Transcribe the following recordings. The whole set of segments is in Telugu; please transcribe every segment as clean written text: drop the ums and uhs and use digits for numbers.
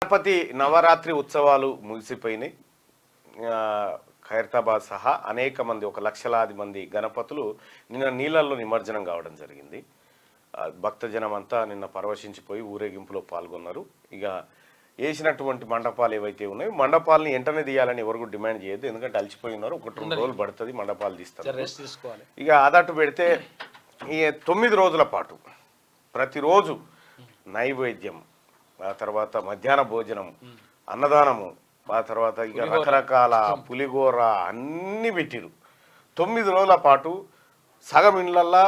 గణపతి నవరాత్రి ఉత్సవాలు ముగిసిపోయినాయి. ఖైరతాబాద్ సహా అనేక మంది, ఒక లక్షలాది మంది గణపతులు నిన్న నీళ్ళల్లో నిమజ్జనం కావడం జరిగింది. భక్తజనం అంతా నిన్న పరవశించిపోయి ఊరేగింపులో పాల్గొన్నారు. ఇక వేసినటువంటి మండపాలు ఏవైతే ఉన్నాయో మండపాలని వెంటనే తీయాలని ఎవరు కూడా డిమాండ్ చేయొద్దు, ఎందుకంటే అలసిపోయి ఉన్నారు. 1-2 రోజులు పడుతుంది మండపాలు తీస్తారు. ఇక అదట్టు పెడితే ఈ 9 రోజుల పాటు ప్రతిరోజు నైవేద్యం, ఆ తర్వాత మధ్యాహ్న భోజనం, అన్నదానము, ఆ తర్వాత ఇక రకరకాల పులిగోర అన్నీ పెట్టిరు. 9 రోజుల పాటు సగం ఇండ్లల్లా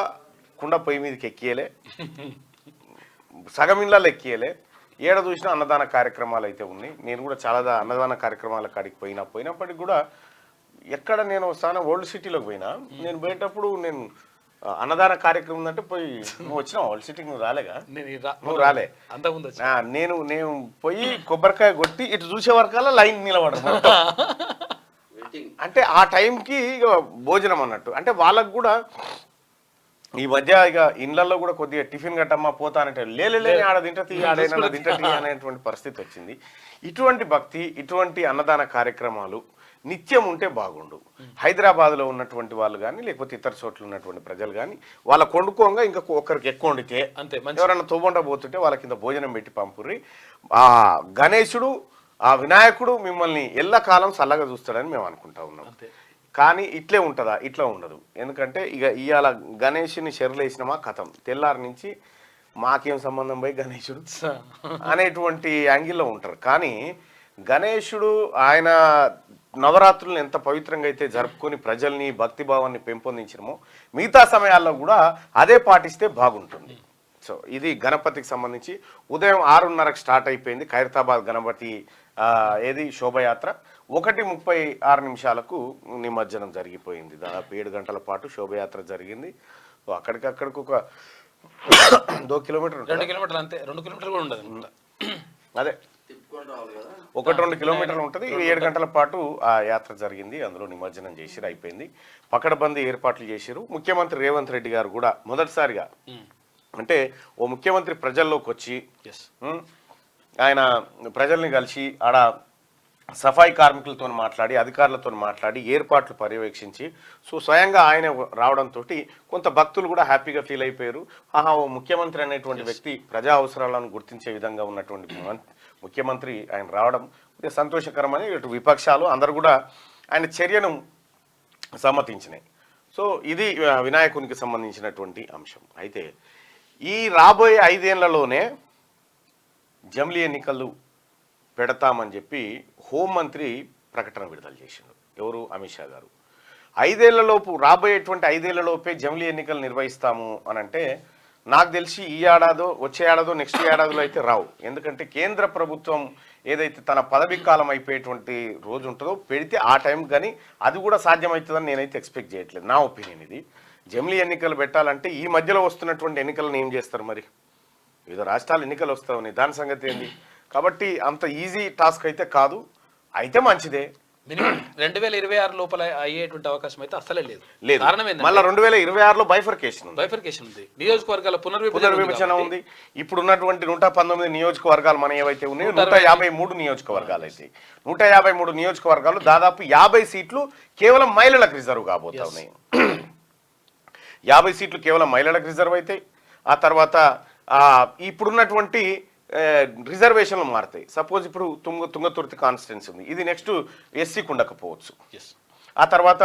కుండ పొయ్యి మీదకి ఎక్కియలే, సగం ఇండ్లలో ఎక్కియలే. ఏడ చూసినా అన్నదాన కార్యక్రమాలు అయితే ఉన్నాయి. నేను కూడా చాలా అన్నదాన కార్యక్రమాల కాడికి పోయినప్పటికి కూడా ఎక్కడ నేను ఒకసారి ఓల్డ్ సిటీలోకి పోయినా, నేను పోయేటప్పుడు నేను అన్నదాన కార్యక్రమం అంటే పోయి నువ్వు వచ్చినావు ఓల్డ్ సిటీకి, నువ్వు రాలేగా? నువ్వు రాలే. నేను పోయి కొబ్బరికాయ కొట్టి ఇటు చూసే వరకల్లా లైన్ నిలబడరు. అంటే ఆ టైంకి ఇక భోజనం అన్నట్టు. అంటే వాళ్ళకు కూడా ఈ మధ్య ఇక ఇండ్లలో కూడా కొద్దిగా టిఫిన్ గట్టమ్మా పోతానంటే లేని ఆడ తింటీ ఆడైనా తింటీ అనేటువంటి పరిస్థితి వచ్చింది. ఇటువంటి భక్తి, ఇటువంటి అన్నదాన కార్యక్రమాలు నిత్యం ఉంటే బాగుండు. హైదరాబాద్లో ఉన్నటువంటి వాళ్ళు కానీ లేకపోతే ఇతర చోట్ల ఉన్నటువంటి ప్రజలు కానీ వాళ్ళ కొండుకోంగా ఇంకా ఒకరికి ఎక్కువ వండితే, ఎవరైనా తోబొండ పోతుంటే వాళ్ళకి ఇంత భోజనం పెట్టి పంపుర్రి. ఆ గణేశుడు, ఆ వినాయకుడు మిమ్మల్ని ఎల్లకాలం చల్లగా చూస్తాడని మేము అనుకుంటా ఉన్నాం. కానీ ఇట్లే ఉంటుందా? ఇట్లా ఉండదు. ఎందుకంటే ఇక ఇవాళ గణేషుని షెర్లేసినమా కథం, తెల్లారి నుంచి మాకేం సంబంధం పోయి గణేశుడు అనేటువంటి యాంగిల్లో ఉంటారు. కానీ గణేశుడు ఆయన నవరాత్రులను ఎంత పవిత్రంగా అయితే జరుపుకొని ప్రజల్ని భక్తిభావాన్ని పెంపొందించడమో మిగతా సమయాల్లో కూడా అదే పాటిస్తే బాగుంటుంది. సో ఇది గణపతికి సంబంధించి ఉదయం 6:30కి స్టార్ట్ అయిపోయింది ఖైరతాబాద్ గణపతి శోభయాత్ర. 1:36 నిమజ్జనం జరిగిపోయింది. దాదాపు 7 గంటల పాటు శోభయాత్ర జరిగింది. సో అక్కడికక్కడికి ఒక 2 కిలోమీటర్, 2 కిలోమీటర్లు అంతే, 2 కిలోమీటర్లు కూడా ఉండదు. అదే 1-2 కిలోమీటర్లు ఉంటుంది. 7 గంటల పాటు ఆ యాత్ర జరిగింది. అందులో నిమజ్జనం చేసిరు, అయిపోయింది. పకడ్బందీ ఏర్పాట్లు చేసిరు. ముఖ్యమంత్రి రేవంత్ రెడ్డి గారు కూడా మొదటిసారిగా, అంటే ఓ ముఖ్యమంత్రి ప్రజల్లోకి వచ్చి ఆయన ప్రజల్ని కలిసి ఆడ సఫాయి కార్మికులతో మాట్లాడి, అధికారులతో మాట్లాడి ఏర్పాట్లు పర్యవేక్షించి, సో స్వయంగా ఆయన రావడంతో కొంత భక్తులు కూడా హ్యాపీగా ఫీల్ అయిపోయారు. ఓ ముఖ్యమంత్రి అనేటువంటి వ్యక్తి ప్రజా అవసరాలను గుర్తించే విధంగా ఉన్నటువంటి ముఖ్యమంత్రి ఆయన రావడం సంతోషకరమని ఇటు విపక్షాలు అందరూ కూడా ఆయన చర్యను సమ్మతించినాయి. సో ఇది వినాయకునికి సంబంధించినటువంటి అంశం. అయితే ఈ రాబోయే 5 ఏళ్లలోనే జమిలీ ఎన్నికలు పెడతామని చెప్పి హోంమంత్రి ప్రకటన విడుదల చేసిండు. ఎవరు? అమిత్ షా గారు. 5 ఏళ్లలోపు, రాబోయేటువంటి 5 ఏళ్లలోపే జమిలీ ఎన్నికలు నిర్వహిస్తాము అని అంటే నాకు తెలిసి ఈ ఏడాదో వచ్చే ఏడాదో నెక్స్ట్ ఏడాదిలో అయితే రావు. ఎందుకంటే కేంద్ర ప్రభుత్వం ఏదైతే తన పదవీ కాలం అయిపోయేటువంటి రోజు ఉంటుందో పెడితే ఆ టైం కానీ అది కూడా సాధ్యమవుతుందని నేనైతే ఎక్స్పెక్ట్ చేయట్లేదు. నా ఒపీనియన్ ఇది. జమిలీ ఎన్నికలు పెట్టాలంటే ఈ మధ్యలో వస్తున్నటువంటి ఎన్నికలను ఏం చేస్తారు? మరి వివిధ రాష్ట్రాలు ఎన్నికలు వస్తామని, దాని సంగతి ఏంది? కాబట్టి అంత ఈజీ టాస్క్ అయితే కాదు. అయితే మంచిదే. 2026 లోపల అయ్యేటువంటి అవకాశం అయితే అసలే లేదు. కారణం ఏంటంటే మళ్ళీ 2026లో బైఫర్కేషన్ ఉంది. నియోజకవర్గాల పునర్విభజన ఉంది. ఇప్పుడు ఉన్నటువంటి 119 నియోజకవర్గాలు మన ఏవైతే ఉన్నాయో 153 నియోజకవర్గాలు అయితే 153 నియోజకవర్గాలు దాదాపు 50 సీట్లు కేవలం మహిళలకు రిజర్వ్ కాబోతా ఉన్నాయి. 50 సీట్లు కేవలం మహిళలకు రిజర్వ్ అవుతాయి. ఆ తర్వాత ఇప్పుడున్నటువంటి రిజర్వేషన్లు మారుతాయి. సపోజ్ ఇప్పుడు తుంగతుర్తి కాన్స్టిట్యున్సీ ఉంది, ఇది నెక్స్ట్ ఎస్సీకి ఉండకపోవచ్చు. ఆ తర్వాత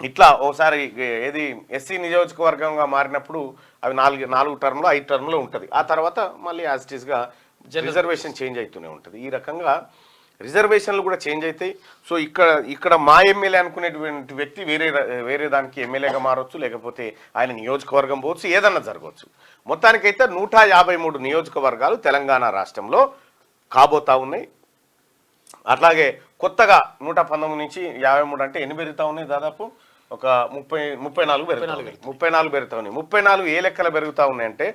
ఇట్లా ఓసారి ఏది ఎస్సీ నియోజకవర్గంగా మారినప్పుడు అవి 4 టర్మ్లో 5 టర్మ్లో ఉంటుంది. ఆ తర్వాత మళ్ళీ యాజ్ ఇట్ ఈస్గా రిజర్వేషన్ చేంజ్ అవుతూనే ఉంటుంది. ఈ రకంగా రిజర్వేషన్లు కూడా చేంజ్ అవుతాయి. సో ఇక్కడ మా ఎమ్మెల్యే అనుకునేటువంటి వ్యక్తి వేరే దానికి ఎమ్మెల్యేగా మారవచ్చు, లేకపోతే ఆయన నియోజకవర్గం పోవచ్చు, ఏదన్నా జరగవచ్చు. మొత్తానికైతే 153 నియోజకవర్గాలు తెలంగాణ రాష్ట్రంలో కాబోతా ఉన్నాయి. అట్లాగే కొత్తగా 119 నుంచి 53 అంటే ఎన్ని పెరుగుతూ ఉన్నాయి? దాదాపు ఒక 34 పెరుగుతా ఉన్నాయి. 34 ఏ లెక్కలు పెరుగుతూ ఉన్నాయంటే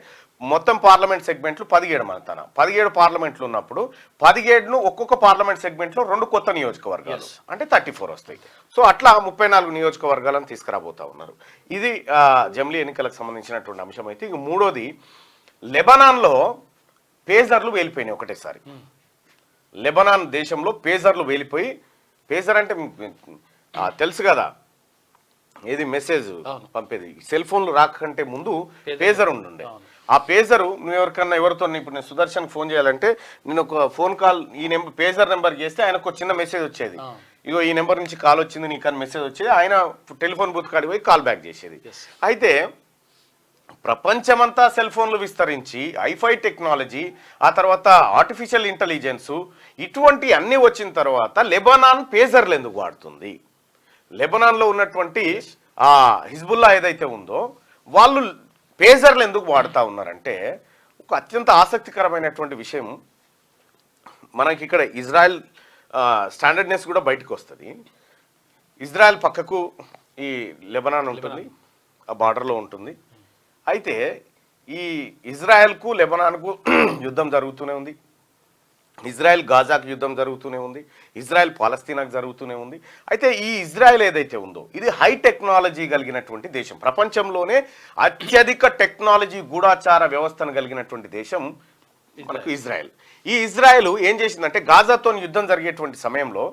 మొత్తం పార్లమెంట్ సెగ్మెంట్లు 17 మన 17 పార్లమెంట్లు ఉన్నప్పుడు 17ను ఒక్కొక్క పార్లమెంట్ సెగ్మెంట్లో 2 కొత్త నియోజకవర్గాలు అంటే 34 వస్తాయి. సో అట్లా 34 నియోజకవర్గాలను తీసుకురాబోతా ఉన్నారు. ఇది జమిలీ ఎన్నికలకు సంబంధించినటువంటి అంశం. అయితే ఇక మూడోది, లెబనాన్లో పేజర్లు వేలిపోయినాయి ఒకటేసారి. లెబనాన్ దేశంలో పేజర్లు వేలిపోయి, పేజర్ అంటే తెలుసు కదా, ఏది మెసేజ్ పంపేది, సెల్ ఫోన్లు రాకంటే ముందు పేజర్ ఉండుండే. ఆ పేజరు నువ్వు ఎవరితో ఇప్పుడు నేను సుదర్శన్ ఫోన్ చేయాలంటే నేను ఒక ఫోన్ కాల్ ఈ నెంబర్ పేజర్ నెంబర్ చేస్తే ఆయనకు ఒక చిన్న మెసేజ్ వచ్చేది, ఇగో ఈ నెంబర్ నుంచి కాల్ వచ్చింది నీకు అని మెసేజ్ వచ్చేది. ఆయన టెలిఫోన్ బూత్ కాడికి పోయి కాల్ బ్యాక్ చేసేది. అయితే ప్రపంచమంతా సెల్ ఫోన్లు విస్తరించి ఐఫై టెక్నాలజీ, ఆ తర్వాత ఆర్టిఫిషియల్ ఇంటెలిజెన్స్, ఇటువంటి అన్నీ వచ్చిన తర్వాత లెబనాన్ పేజర్లు ఎందుకు వాడుతుంది? లెబనాన్లో ఉన్నటువంటి ఆ హిజ్బుల్లా ఏదైతే ఉందో వాళ్ళు పేజర్లు ఎందుకు వాడుతూ ఉన్నారంటే, ఒక అత్యంత ఆసక్తికరమైనటువంటి విషయం మనకి ఇక్కడ ఇజ్రాయెల్ స్టాండర్డ్నెస్ కూడా బయటకు వస్తుంది. ఇజ్రాయెల్ పక్కకు ఈ లెబనాన్ ఉంటుంది, ఆ బార్డర్లో ఉంటుంది. అయితే ఈ ఇజ్రాయెల్కు లెబనాన్కు యుద్ధం జరుగుతూనే ఉంది, ఇజ్రాయెల్ గాజాకు యుద్ధం జరుగుతూనే ఉంది, ఇజ్రాయెల్ పాలస్తీనాకు జరుగుతూనే ఉంది. అయితే ఈ ఇజ్రాయెల్ ఏదైతే ఉందో ఇది హై టెక్నాలజీ కలిగినటువంటి దేశం, ప్రపంచంలోనే అత్యధిక టెక్నాలజీ గూఢాచార వ్యవస్థను కలిగినటువంటి దేశం మనకు ఇజ్రాయెల్. ఈ ఇజ్రాయెల్ ఏం చేసిందంటే గాజాతో యుద్ధం జరిగేటువంటి సమయంలో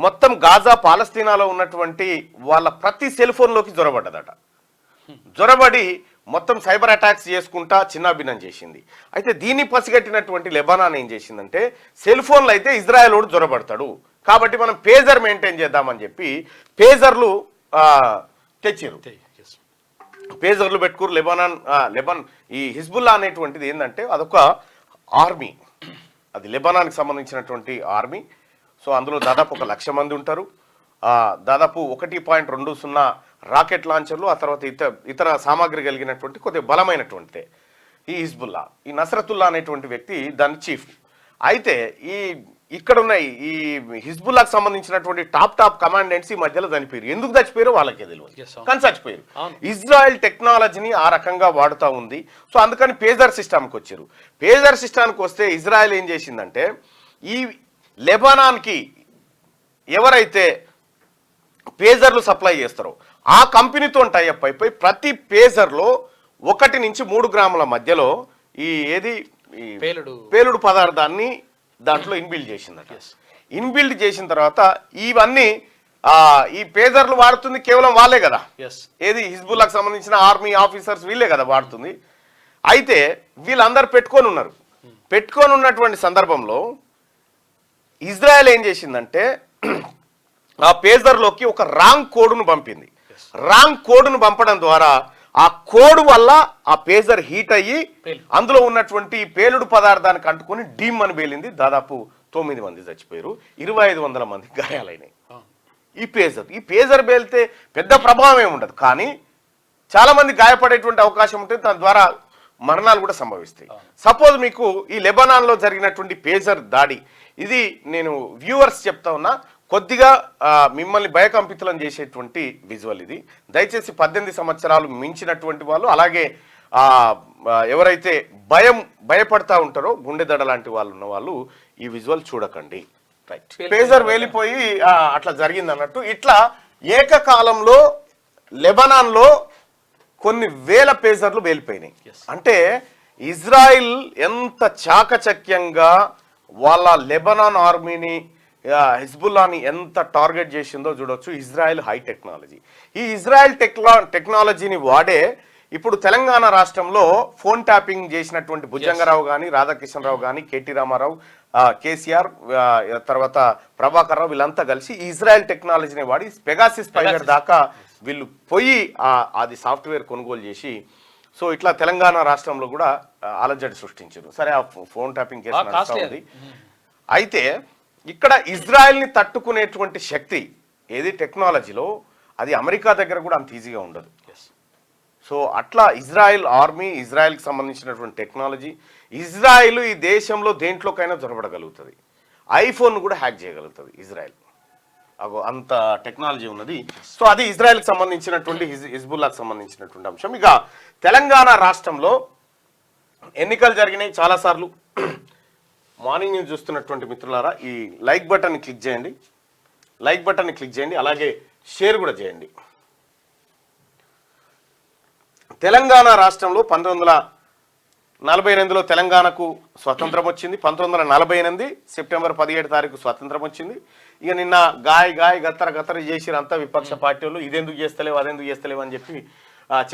మొత్తం గాజా పాలస్తీనాలో ఉన్నటువంటి వాళ్ళ ప్రతి సెల్ ఫోన్లోకి జొరబడ్డదట. జొరబడి మొత్తం సైబర్ అటాక్స్ చేసుకుంటా చిన్నాభిన్నం చేసింది. అయితే దీన్ని పసిగట్టినటువంటి లెబనాన్ ఏం చేసిందంటే సెల్ ఫోన్లు అయితే ఇజ్రాయెల్ వాడు జొరబడతాడు కాబట్టి మనం పేజర్ మెయింటైన్ చేద్దామని చెప్పి పేజర్లు తెచ్చిరు. పేజర్లు పెట్టుకురు. లెబనాన్ ఈ హిజ్బుల్లా అనేటువంటిది ఏంటంటే అదొక ఆర్మీ, అది లెబనాన్కి సంబంధించినటువంటి ఆర్మీ. సో అందులో దాదాపు 1,00,000 మంది ఉంటారు. దాదాపు 1.20 రాకెట్ లాంచర్లు, ఆ తర్వాత ఇతర సామాగ్రి కలిగినటువంటి కొద్దిగా బలమైనటువంటిదే ఈ హిజ్బుల్లా. ఈ నసరతుల్లా అనేటువంటి వ్యక్తి దాని చీఫ్. అయితే ఇక్కడ ఉన్న ఈ హిజ్బుల్లాకు సంబంధించినటువంటి టాప్ కమాండెంట్స్ ఈ మధ్యలో చనిపోయారు. ఎందుకు చచ్చిపోయారో వాళ్ళకే తెలియదు, కానీ చచ్చిపోయారు. ఇజ్రాయెల్ టెక్నాలజీని ఆ రకంగా వాడుతూ ఉంది. సో అందుకని పేజర్ సిస్టమ్కి వచ్చారు. పేజర్ సిస్టమ్కి వస్తే ఇజ్రాయెల్ ఏం చేసిందంటే ఈ లెబనాన్కి ఎవరైతే పేజర్లు సప్లై చేస్తారో ఆ కంపెనీతో టైఅప్ అయిపోయి ప్రతి పేజర్లో 1 నుంచి 3 గ్రాముల మధ్యలో ఈ పేలుడు పదార్థాన్ని దాంట్లో ఇన్బిల్డ్ చేసిందట. ఇన్బిల్డ్ చేసిన తర్వాత ఇవన్నీ ఈ పేజర్లు వాడుతుంది కేవలం వాళ్ళే కదా, ఏది హిజ్బుల్లాకు సంబంధించిన ఆర్మీ ఆఫీసర్స్ వీళ్ళే కదా వాడుతుంది. అయితే వీళ్ళందరూ పెట్టుకొని ఉన్నటువంటి సందర్భంలో ఇజ్రాయెల్ ఏం చేసిందంటే ఆ పేజర్లోకి ఒక రాంగ్ కోడ్ను పంపింది. రాంగ్ కోడ్ను పంపడం ద్వారా ఆ కోడ్ వల్ల ఆ పేజర్ హీట్ అయ్యి అందులో ఉన్నటువంటి పేలుడు పదార్థానికి అంటుకొని డీమ్ అని పేలింది. దాదాపు 9 మంది చచ్చిపోయారు, 2,500 మంది గాయాలైనాయి. ఈ పేజర్ పేలితే పెద్ద ప్రభావం ఏమి ఉండదు, కానీ చాలా మంది గాయపడేటువంటి అవకాశం ఉంటుంది, దాని ద్వారా మరణాలు కూడా సంభవిస్తాయి. సపోజ్ మీకు ఈ లెబనాన్లో జరిగినటువంటి పేజర్ దాడి, ఇది నేను వ్యూవర్స్ చెప్తా ఉన్నా, కొద్దిగా మిమ్మల్ని భయకంపితులను చేసేటువంటి విజువల్ ఇది. దయచేసి 18 సంవత్సరాలు మించినటువంటి వాళ్ళు, అలాగే ఎవరైతే భయపడతా ఉంటారో గుండె దడ లాంటి వాళ్ళు ఉన్న వాళ్ళు ఈ విజువల్ చూడకండి. రైట్, పేజర్ వేలిపోయి అట్లా జరిగింది అన్నట్టు. ఇట్లా ఏకకాలంలో లెబనాన్లో కొన్ని వేల పేజర్లు వేలిపోయినాయి. అంటే ఇజ్రాయిల్ ఎంత చాకచక్యంగా వాళ్ళ లెబనాన్ ఆర్మీని హిజ్బుల్లాని ఎంత టార్గెట్ చేసిందో చూడొచ్చు. ఇజ్రాయెల్ హై టెక్నాలజీ, ఈ ఇజ్రాయెల్ టెక్నాలజీని వాడే ఇప్పుడు తెలంగాణ రాష్ట్రంలో ఫోన్ ట్యాపింగ్ చేసినటువంటి భుజంగరావు కానీ, రాధాకిషన్ రావు కానీ, కేటీ రామారావు, కేసీఆర్, తర్వాత ప్రభాకర్ రావు, వీళ్ళంతా కలిసి ఇజ్రాయెల్ టెక్నాలజీని వాడి పెగాసిస్ పైలట్ దాకా వీళ్ళు పోయి అది సాఫ్ట్వేర్ కొనుగోలు చేసి, సో ఇట్లా తెలంగాణ రాష్ట్రంలో కూడా అలజడి సృష్టించారు. సరే, ఆ ఫోన్ ట్యాపింగ్ కేసు నడుస్తూ ఉంది. అయితే ఇక్కడ ఇజ్రాయెల్ని తట్టుకునేటువంటి శక్తి ఏది టెక్నాలజీలో, అది అమెరికా దగ్గర కూడా అంత ఈజీగా ఉండదు. సో అట్లా ఇజ్రాయెల్ ఆర్మీ, ఇజ్రాయెల్కి సంబంధించినటువంటి టెక్నాలజీ, ఇజ్రాయెల్ ఈ దేశంలో దేంట్లోకైనా జొరబడగలుగుతుంది. ఐఫోన్ కూడా హ్యాక్ చేయగలుగుతుంది ఇజ్రాయెల్, అంత టెక్నాలజీ ఉన్నది. సో అది ఇజ్రాయెల్కి సంబంధించినటువంటి హిజ్బుల్లాకు సంబంధించినటువంటి అంశం. ఇక తెలంగాణ రాష్ట్రంలో ఎన్నికలు జరిగినాయి చాలాసార్లు. మార్నింగ్ న్యూస్ చూస్తున్నటువంటి మిత్రులారా, ఈ లైక్ బటన్ని క్లిక్ చేయండి, అలాగే షేర్ కూడా చేయండి. తెలంగాణ రాష్ట్రంలో 48లో తెలంగాణకు స్వతంత్రం వచ్చింది. 1948 సెప్టెంబర్ 17 తారీఖు స్వతంత్రం వచ్చింది. ఇక నిన్న గాయ గత్తర చేసిరు అంతా విపక్ష పార్టీ వాళ్ళు. ఇదెందుకు చేస్తలేవు అదెందుకు చేస్తలేవు అని చెప్పి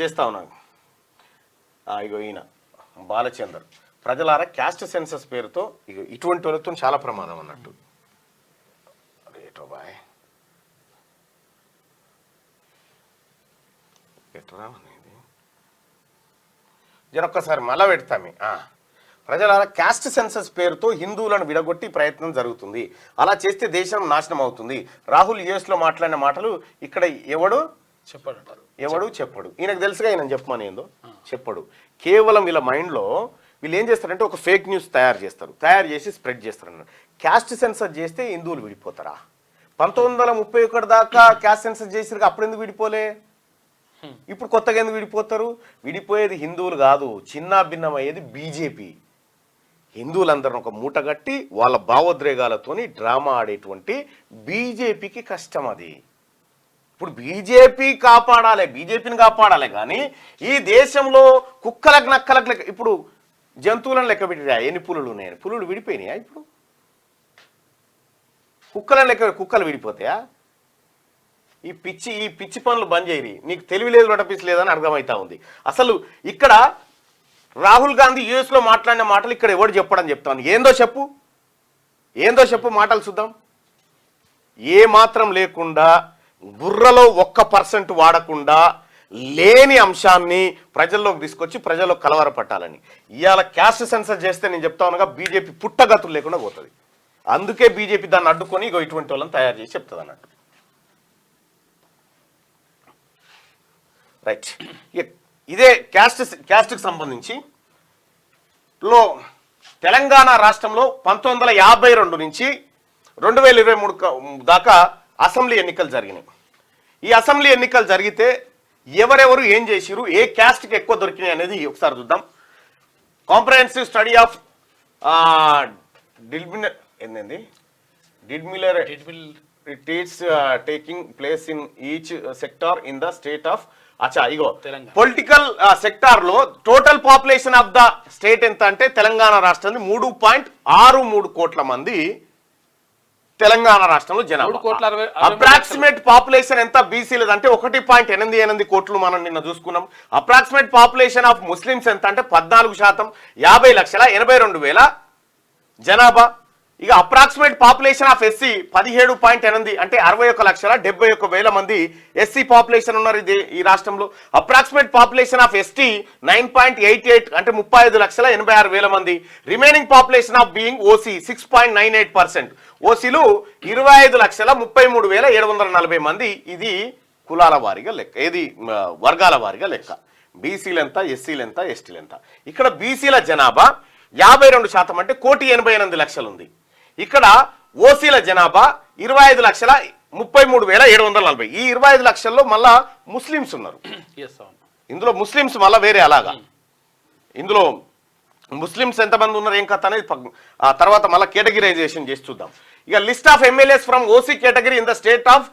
చేస్తా ఉన్నాను. ఇగో ఈయన బాలచందర్, ప్రజలారా క్యాస్ట్ సెన్సస్ పేరుతో ఇక ఇటువంటి వాళ్ళతో చాలా ప్రమాదం అన్నట్టు. రేటో బాయ్ ఎట్రా అనేది జరొక్కసారి మళ్ళా పెడతామే. ప్రజలారా క్యాస్ట్ సెన్సస్ పేరుతో హిందువులను విడగొట్టి ప్రయత్నం జరుగుతుంది. అలా చేస్తే దేశం నాశనం అవుతుంది. రాహుల్ యుఎస్లో మాట్లాడిన మాటలు ఇక్కడ ఎవడు చెప్పడు. ఈయనకు తెలుసుగా ఈయన చెప్పమని ఏందో చెప్పడు. కేవలం వీళ్ళ మైండ్లో వీళ్ళు ఏం చేస్తారంటే ఒక ఫేక్ న్యూస్ తయారు చేసి స్ప్రెడ్ చేస్తారు. క్యాస్ట్ సెన్సస్ చేస్తే హిందువులు విడిపోతారా? 1931 దాకా క్యాస్ట్ సెన్సస్ చేసిరు, అప్పుడు ఎందుకు విడిపోలే? ఇప్పుడు కొత్తగా ఎందుకు విడిపోతారు? విడిపోయేది హిందువులు కాదు, చిన్న భిన్నమయ్యేది బీజేపీ. హిందువులందరిని ఒక మూట కట్టి వాళ్ళ భావోద్రేగాలతోని డ్రామా ఆడేటువంటి బీజేపీకి కష్టం అది. ఇప్పుడు బీజేపీని కాపాడాలి కానీ ఈ దేశంలో కుక్కలకు నక్కలకు లెక్క, ఇప్పుడు జంతువులను లెక్క పెట్టిరా ఎన్ని పులులు ఉన్నాయని, పులులు విడిపోయినాయా? ఇప్పుడు కుక్కలను లెక్క కుక్కలు విడిపోతాయా? ఈ పిచ్చి పనులు బంద్ చేయరి. నీకు తెలివి లేదు నటించి లేదని అర్థమవుతా ఉంది. అసలు ఇక్కడ రాహుల్ గాంధీ యుఎస్లో మాట్లాడిన మాటలు ఇక్కడ ఎవడు చెప్పడని చెప్తాను. ఏందో చెప్పు మాటలు చూద్దాం. ఏ మాత్రం లేకుండా బుర్రలో 1% వాడకుండా లేని అంశాన్ని ప్రజల్లోకి తీసుకొచ్చి ప్రజల్లో కలవరపట్టాలని. ఇవాళ క్యాస్ట్ సెన్సస్ చేస్తే నేను చెప్తా ఉన్నాగా బీజేపీ పుట్టగతులు లేకుండా పోతుంది. అందుకే బీజేపీ దాన్ని అడ్డుకొని ఇగో ఇటువంటి వాళ్ళని తయారు చేసి చెప్తుంది అన్నట్టు. రైట్, ఇదే క్యాస్ట్కి సంబంధించి తెలంగాణ రాష్ట్రంలో 1952 నుంచి 2023 దాకా అసెంబ్లీ ఎన్నికలు జరిగినాయి. ఈ అసెంబ్లీ ఎన్నికలు జరిగితే ఎవరెవరు ఏం చేసిరు, ఏ క్యాస్ట్కి ఎక్కువ దొరికినాయి అనేది ఒకసారి చూద్దాం. Comprehensive study of taking place in each sector in the state of ఇగో పొలిటికల్ సెక్టార్ లో total population of the state ఎంత అంటే తెలంగాణ రాష్ట్రాన్ని 3.63 కోట్ల మంది తెలంగాణ రాష్ట్రంలో జనాభా. అప్రాక్సిమేట్ పాపులేషన్ ఎంత బీసీలది అంటే 1.88 కోట్లు మనం నిన్న చూసుకున్నాం. అప్రాక్సిమేట్ పాపులేషన్ ఆఫ్ ముస్లిమ్స్ ఎంత అంటే 14%, 50,82,000 జనాభా. ఇక అప్రాక్సిమేట్ పాపులేషన్ ఆఫ్ ఎస్సీ 17.8 అంటే 61,71,000 మంది ఎస్సీ పాపులేషన్ ఉన్నారు ఈ రాష్ట్రంలో. అప్రాక్సిమేట్ పాపులేషన్ ఆఫ్ ఎస్టీ 9.88 అంటే 35,86,000 మంది. Remaining population of being OC 6.98%. ఓసీలు 25,33,740 మంది. ఇది కులాల వారీగా లెక్క, ఏది వర్గాల వారీగా లెక్క. బీసీలు ఎంత, ఎస్సీలు ఎంత, ఎస్టీలు ఎంత. ఇక్కడ బీసీల జనాభా 52% అంటే 1,88,00,000 ఉంది. ఇక్కడ ఓసీల జనాభా 25,33,740. ఈ 25 లక్షల్లో మళ్ళా ముస్లిమ్స్ ఉన్నారు. ఇందులో ముస్లిమ్స్ మళ్ళీ వేరే అలాగా. ఇందులో ముస్లిమ్స్ ఎంతమంది ఉన్నారు ఏం కథ అనేది తర్వాత మళ్ళీ కేటగిరైజేషన్ చేసి చూద్దాం. ఇక list of MLAs from OC category in the state of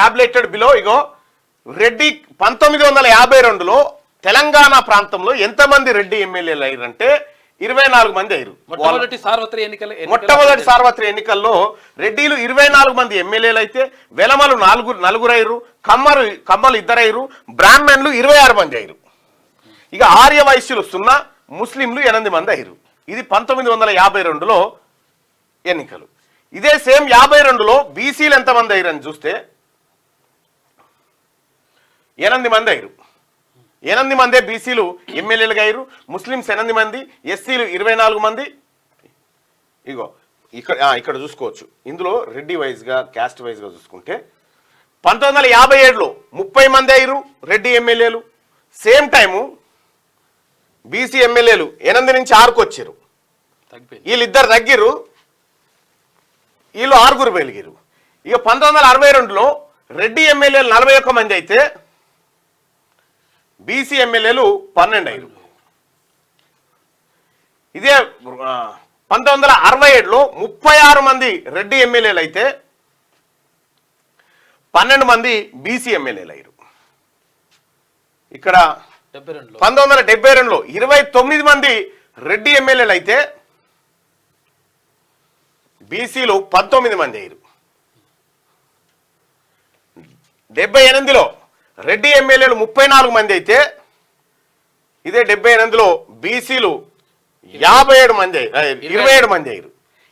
tabulated below. ఇగో రెడ్డి 1952లో తెలంగాణ ప్రాంతంలో ఎంతమంది రెడ్డి ఎమ్మెల్యేలు అయ్యారంటే 24 మంది అయ్యారు. మొట్టమొదటి సార్వత్రిక ఎన్నికల్లో రెడ్డిలు 24 మంది ఎమ్మెల్యేలు అయితే వెలమలు 4 అయ్యారు, కమ్మలు 2 అయ్యారు, బ్రాహ్మణులు 26 మంది అయ్యారు. ఇక ఆర్య వైశ్యులు 0, ముస్లింలు 8 మంది అయ్యారు. ఇది 1952లో ఎన్నికలు. ఇదే సేమ్ 52లో బీసీలు ఎంతమంది అయ్యారని చూస్తే 8 మంది అయ్యారు. 8 మందే బీసీలు ఎమ్మెల్యేలుగా అయ్యారు. ముస్లిమ్స్ 8 మంది, ఎస్సీలు 24 మంది. ఇగో ఇక్కడ చూసుకోవచ్చు. ఇందులో రెడ్డి వైజ్గా క్యాస్ట్ వైజ్గా చూసుకుంటే 1957లో 30 మంది అయ్యారు రెడ్డి ఎమ్మెల్యేలు. సేమ్ టైము బీసీ ఎమ్మెల్యేలు 8 నుంచి 6కు వచ్చారు. వీళ్ళిద్దరు తగ్గిరు, వీళ్ళు 6 పెరిగారు. ఇక 1962లో రెడ్డి ఎమ్మెల్యేలు 41 మంది అయితే బీసీ ఎమ్మెల్యేలు 12 అయ్యారు. ఇదే 1967లో 36 మంది రెడ్డి ఎమ్మెల్యేలు అయితే 12 మంది బీసీ ఎమ్మెల్యేలు అయ్యారు. ఇక్కడ 1972లో 29 మంది రెడ్డి ఎమ్మెల్యేలు అయితే బీసీలు 19 మంది అయ్యారు. 78లో రెడ్డి ఎమ్మెల్యేలు 34 మంది అయితే ఇదే 78లో బీసీలు 27 మంది 27 మంది అయ్యారు.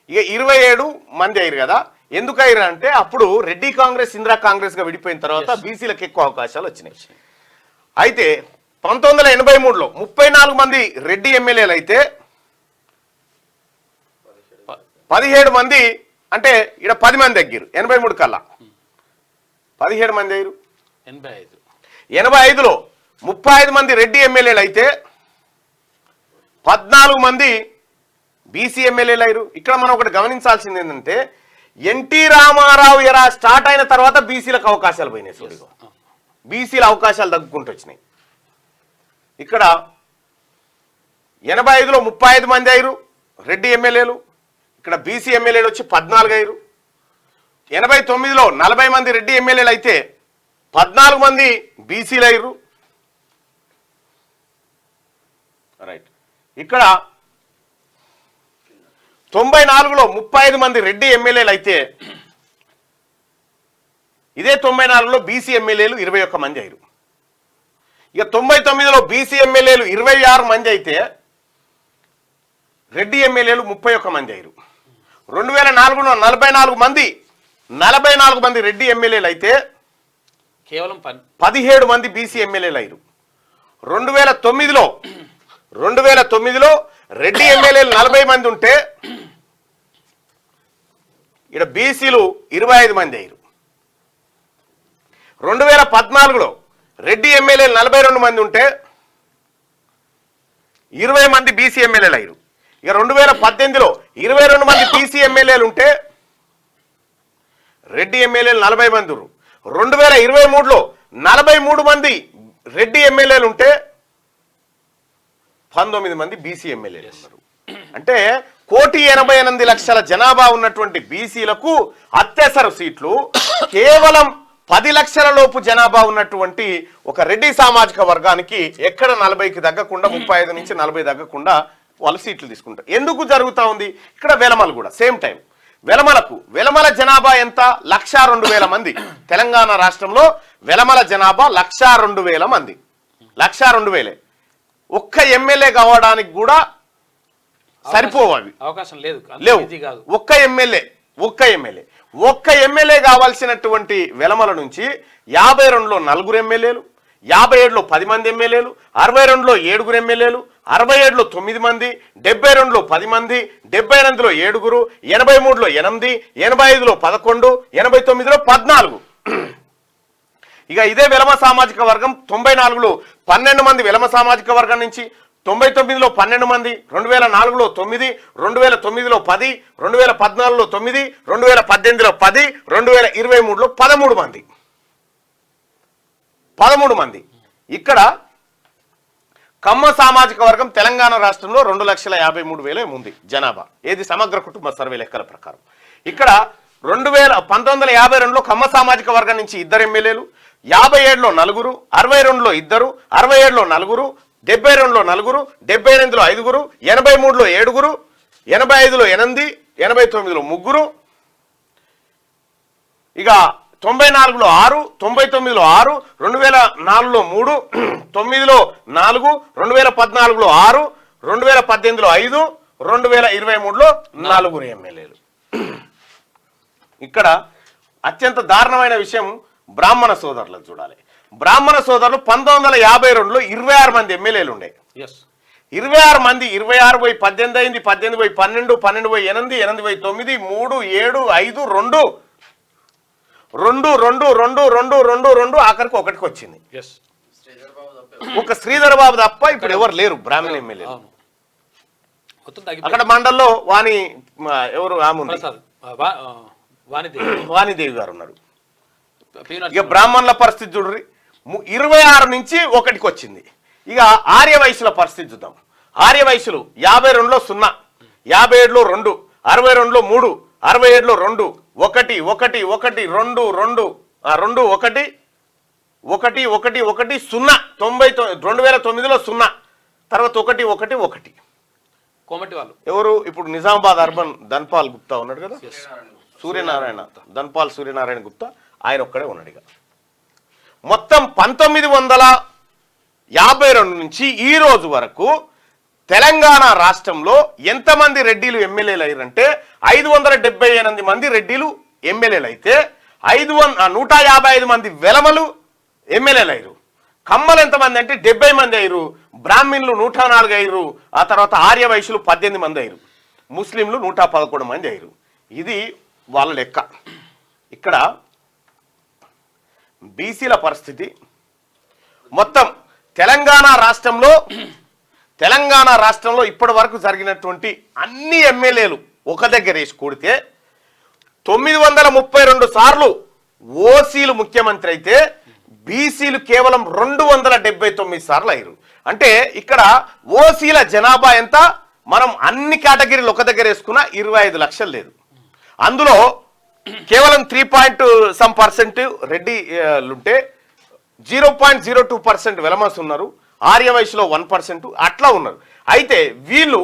ఇక 27 మంది అయ్యారు కదా. ఎందుకు అయ్యారు అంటే అప్పుడు రెడ్డి కాంగ్రెస్ ఇందిరా కాంగ్రెస్ గా విడిపోయిన తర్వాత బీసీలకు ఎక్కువ అవకాశాలు వచ్చినాయి. అయితే 1983లో 34 మంది రెడ్డి ఎమ్మెల్యేలు అయితే 17 మంది అంటే ఇక్కడ 10 మంది తగ్గారు. 83 కల్లా 17 మంది అయ్యారు. 85లో 35 మంది రెడ్డి ఎమ్మెల్యేలు అయితే 14 మంది బీసీ ఎమ్మెల్యేలు అయ్యారు. ఇక్కడ మనం ఒకటి గమనించాల్సింది ఏంటంటే ఎన్టీ రామారావు ఎరా స్టార్ట్ అయిన తర్వాత బీసీలకు అవకాశాలు పోయినాయి. చూడు, బీసీల అవకాశాలు తగ్గుకుంటూ వచ్చినాయి. ఇక్కడ 85లో 35 మంది అయ్యారు రెడ్డి ఎమ్మెల్యేలు. ఇక్కడ బీసీ ఎమ్మెల్యేలు వచ్చి 14 అయ్యారు. 89లో 40 మంది రెడ్డి ఎమ్మెల్యేలు అయితే 14 మంది బీసీలు అయ్యారు. రైట్. ఇక్కడ 94లో 35 మంది రెడ్డి ఎమ్మెల్యేలు అయితే ఇదే 94లో బీసీ ఎమ్మెల్యేలు 21 మంది అయ్యారు. ఇక 99లో బీసీ ఎమ్మెల్యేలు 26 మంది అయితే రెడ్డి ఎమ్మెల్యేలు 31 మంది అయ్యారు. 2004లో 44 మంది రెడ్డి ఎమ్మెల్యేలు అయితే కేవలం 17 మంది బీసీ ఎమ్మెల్యేలు అయ్యారు. 2009లో రెడ్డి ఎమ్మెల్యేలు 40 మంది ఉంటే ఇక్కడ బీసీలు 25 మంది అయ్యారు. 2014లో రెడ్డి ఎమ్మెల్యేలు 42 మంది ఉంటే 20 మంది బీసీ ఎమ్మెల్యేలు అయ్యారు. ఇక 2018లో 22 మంది బీసీ ఎమ్మెల్యేలు ఉంటే రెడ్డి ఎమ్మెల్యేలు 40 మంది ఉన్నారు. 2023లో 43 మంది రెడ్డి ఎమ్మెల్యేలు ఉంటే 19 మంది బీసీ ఎమ్మెల్యేలు ఉన్నారు. అంటే 1,88,00,000 జనాభా ఉన్నటువంటి బీసీలకు అత్యవసర సీట్లు కేవలం 10 లక్షల లోపు జనాభా ఉన్నటువంటి ఒక రెడ్డి సామాజిక వర్గానికి ఎక్కడ 40కి తగ్గకుండా 35 నుంచి 40 తగ్గకుండా వాళ్ళు సీట్లు తీసుకుంటారు. ఎందుకు జరుగుతూ ఉంది? ఇక్కడ వెలమలు కూడా సేమ్ టైం. వెలమల జనాభా ఎంత? 1,02,000 మంది. తెలంగాణ రాష్ట్రంలో వెలమల జనాభా 1,02,000 మంది. 1,02,000 ఒక్క ఎమ్మెల్యే కావడానికి కూడా సరిపోవాలి, అవకాశం లేవు. ఒక్క ఎమ్మెల్యే కావాల్సినటువంటి వెలమల నుంచి 52లో 4 ఎమ్మెల్యేలు, 57లో 10 మంది ఎమ్మెల్యేలు, 62లో 7 ఎమ్మెల్యేలు, 67లో 9 మంది, 72లో 10 మంది, 78లో 7, 83లో 8, 85లో 11, 89లో 14. ఇక ఇదే వెలమ సామాజిక వర్గం 94లో 12 మంది వెలమ సామాజిక వర్గం నుంచి, 99లో 12 మంది, 2004లో 9, 2009లో 10, 2014లో 9, 2018లో 10, 2023లో 13 మంది. ఇక్కడ కమ్మ సామాజిక వర్గం తెలంగాణ రాష్ట్రంలో 2,53,000 ఉంది జనాభా. ఏది సమగ్ర కుటుంబ సర్వే లెక్కల ప్రకారం. ఇక్కడ 1952లో కమ్మ సామాజిక వర్గం నుంచి 2 ఎమ్మెల్యేలు, 57లో 4, 62లో 2, 67లో 4, 72లో 4, 78లో 5, 83లో 7, 85లో 8, 89లో 3, ఇక 94లో 6, 99లో 6, 2004లో 3, 9లో 4, 2014లో 6, 2018లో 5, 2023లో 4 ఎమ్మెల్యేలు. ఇక్కడ అత్యంత దారుణమైన విషయం బ్రాహ్మణ సోదరులు చూడాలి. బ్రాహ్మణ సోదరులు 1952లో 26 మంది ఎమ్మెల్యేలు ఉండే. 26 మంది, 26 పోయి 18 అయింది, 18 పోయి 12, 12 పోయి 8, 8 పోయి 9, 3, 7, 5, 2 ఆఖరికి ఒకటికి వచ్చింది. ఒక శ్రీధర్ బాబు తప్ప ఇప్పుడు ఎవరు లేరు బ్రాహ్మణ ఎమ్మెల్యే. అక్కడ మండల్లో వాణిదేవి గారు ఉన్నారు. ఇక బ్రాహ్మణుల పరిస్థితి చూడ్రి, 26 నుంచి ఒకటికి వచ్చింది. ఇక ఆర్య వయసుల పరిస్థితి చూద్దాం. ఆర్య వయసులు 52లో 0, 57లో 2, 62లో 3, 67లో 2, 1, 1, 1, 2, 2, 2, 1, 1-1-1-0 2009లో 0 తర్వాత 1-1-1 కోమటి వాళ్ళు ఎవరు ఇప్పుడు నిజామాబాద్ అర్బన్ ధన్పాల్ గుప్తా ఉన్నాడు కదా, ధన్పాల్ సూర్యనారాయణ గుప్తా, ఆయన ఒక్కడే ఉన్నాడు. ఇక మొత్తం 1952 నుంచి ఈ రోజు వరకు తెలంగాణ రాష్ట్రంలో ఎంతమంది రెడ్డిలు ఎమ్మెల్యేలు అయ్యారంటే 578 మంది రెడ్డిలు ఎమ్మెల్యేలు అయితే 155 మంది వెలమలు ఎమ్మెల్యేలు అయ్యారు. కమ్మలు ఎంతమంది అంటే 70 మంది అయ్యారు, బ్రాహ్మణులు 104 అయ్యారు, ఆ తర్వాత ఆర్య వైశ్యులు 18 మంది అయ్యారు, ముస్లింలు 111 మంది అయ్యారు. ఇది వాళ్ళ లెక్క. ఇక్కడ బీసీల పరిస్థితి మొత్తం తెలంగాణ రాష్ట్రంలో ఇప్పటి వరకు జరిగినటువంటి అన్ని ఎమ్మెల్యేలు ఒక దగ్గర వేసి కూడితే 932 సార్లు ఓసీలు ముఖ్యమంత్రి అయితే బీసీలు కేవలం 279 సార్లు అయ్యారు. అంటే ఇక్కడ ఓసీల జనాభా ఎంత, మనం అన్ని కేటగిరీలు ఒక దగ్గర వేసుకున్న 25 లక్షలు లేదు. అందులో కేవలం 3% రెడ్డిలుంటే 0.02% వెలమస్ ఉన్నారు, ఆర్య వయసులో 1% అట్లా ఉన్నారు. అయితే వీళ్ళు